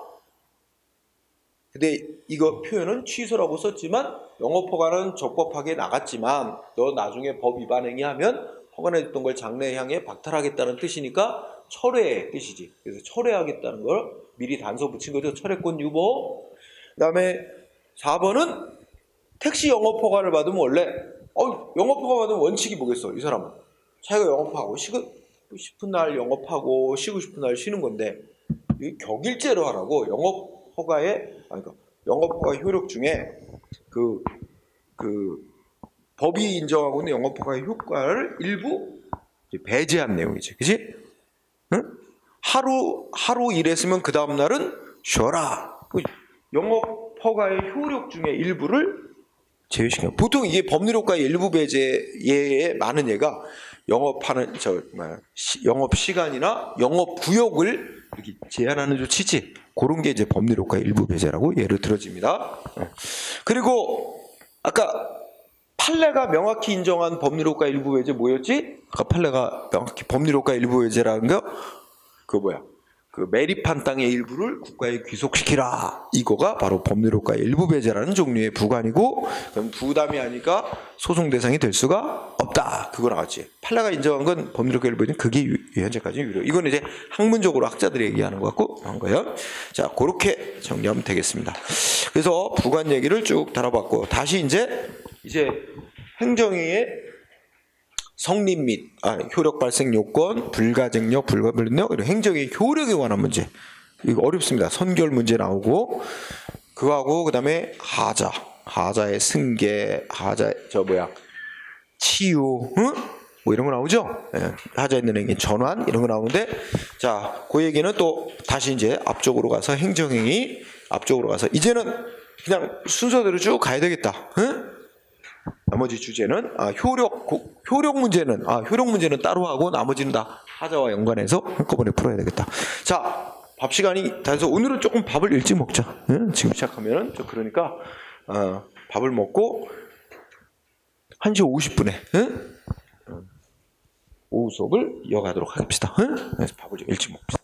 근데 이거 표현은 취소라고 썼지만 영업허가는 적법하게 나갔지만 너 나중에 법 위반 행위하면 허가해줬던 걸 장래향에 박탈하겠다는 뜻이니까 철회의 뜻이지. 그래서 철회하겠다는 걸 미리 단서 붙인 거죠. 철회권 유보. 그 다음에 4번은 택시 영업허가를 받으면 원래 영업허가 받으면 원칙이 뭐겠어? 이 사람은 자기가 영업하고 쉬고 싶은 날 영업하고 쉬고 싶은 날 쉬는 건데 이게 격일제로 하라고. 그러니까 영업허가 효력 중에 그 법이 인정하고 있는 영업허가의 효과를 일부 배제한 내용이지. 그지? 응? 하루 일했으면 그 다음 날은 쉬어라. 영업허가의 효력 중에 일부를 제외시켜. 보통 이게 법률효과의 일부 배제에 많은 예가 영업하는 영업 시간이나 영업 구역을 이렇게 제한하는 조치지. 그런 게 이제 법률효과의 일부 배제라고 예를 들어집니다. 그리고 아까 판례가 명확히 인정한 법률효과 일부 배제 뭐였지? 아까 판례가 명확히 법률효과 일부 배제라는 거 그거 뭐야? 그 매립한 땅의 일부를 국가에 귀속시키라. 이거가 바로 법률효과의 일부 배제라는 종류의 부관이고 그럼 부담이 아니까 소송 대상이 될 수가 없다. 그거 나왔지. 판례가 인정한 건 법률효과 일부 배제는 그게 현재까지 유료. 이건 이제 학문적으로 학자들이 얘기하는 것 같고 한 거예요. 자, 그렇게 정리하면 되겠습니다. 그래서 부관 얘기를 쭉 다뤄봤고 다시 이제 행정위의 성립 및 효력 발생 요건, 불가증력, 불가불력 이런 행정의 효력에 관한 문제. 이거 어렵습니다. 선결 문제 나오고 그거하고 그다음에 하자의 승계, 치유, 응? 뭐 이런 거 나오죠. 예, 하자 있는 행위 전환 이런 거 나오는데 자, 그 얘기는 또 다시 이제 앞쪽으로 가서 행정행위 앞쪽으로 가서 이제는 그냥 순서대로 쭉 가야 되겠다. 응? 나머지 주제는 효력 문제는 따로 하고 나머지는 다 하자와 연관해서 한꺼번에 풀어야 되겠다. 자, 밥 시간이 다 해서 오늘은 조금 밥을 일찍 먹자. 응? 지금 시작하면은 그러니까 밥을 먹고 1시 50분에 오후 수업을 이어가도록 하겠습니다. 응? 그래서 밥을 좀 일찍 먹읍시다.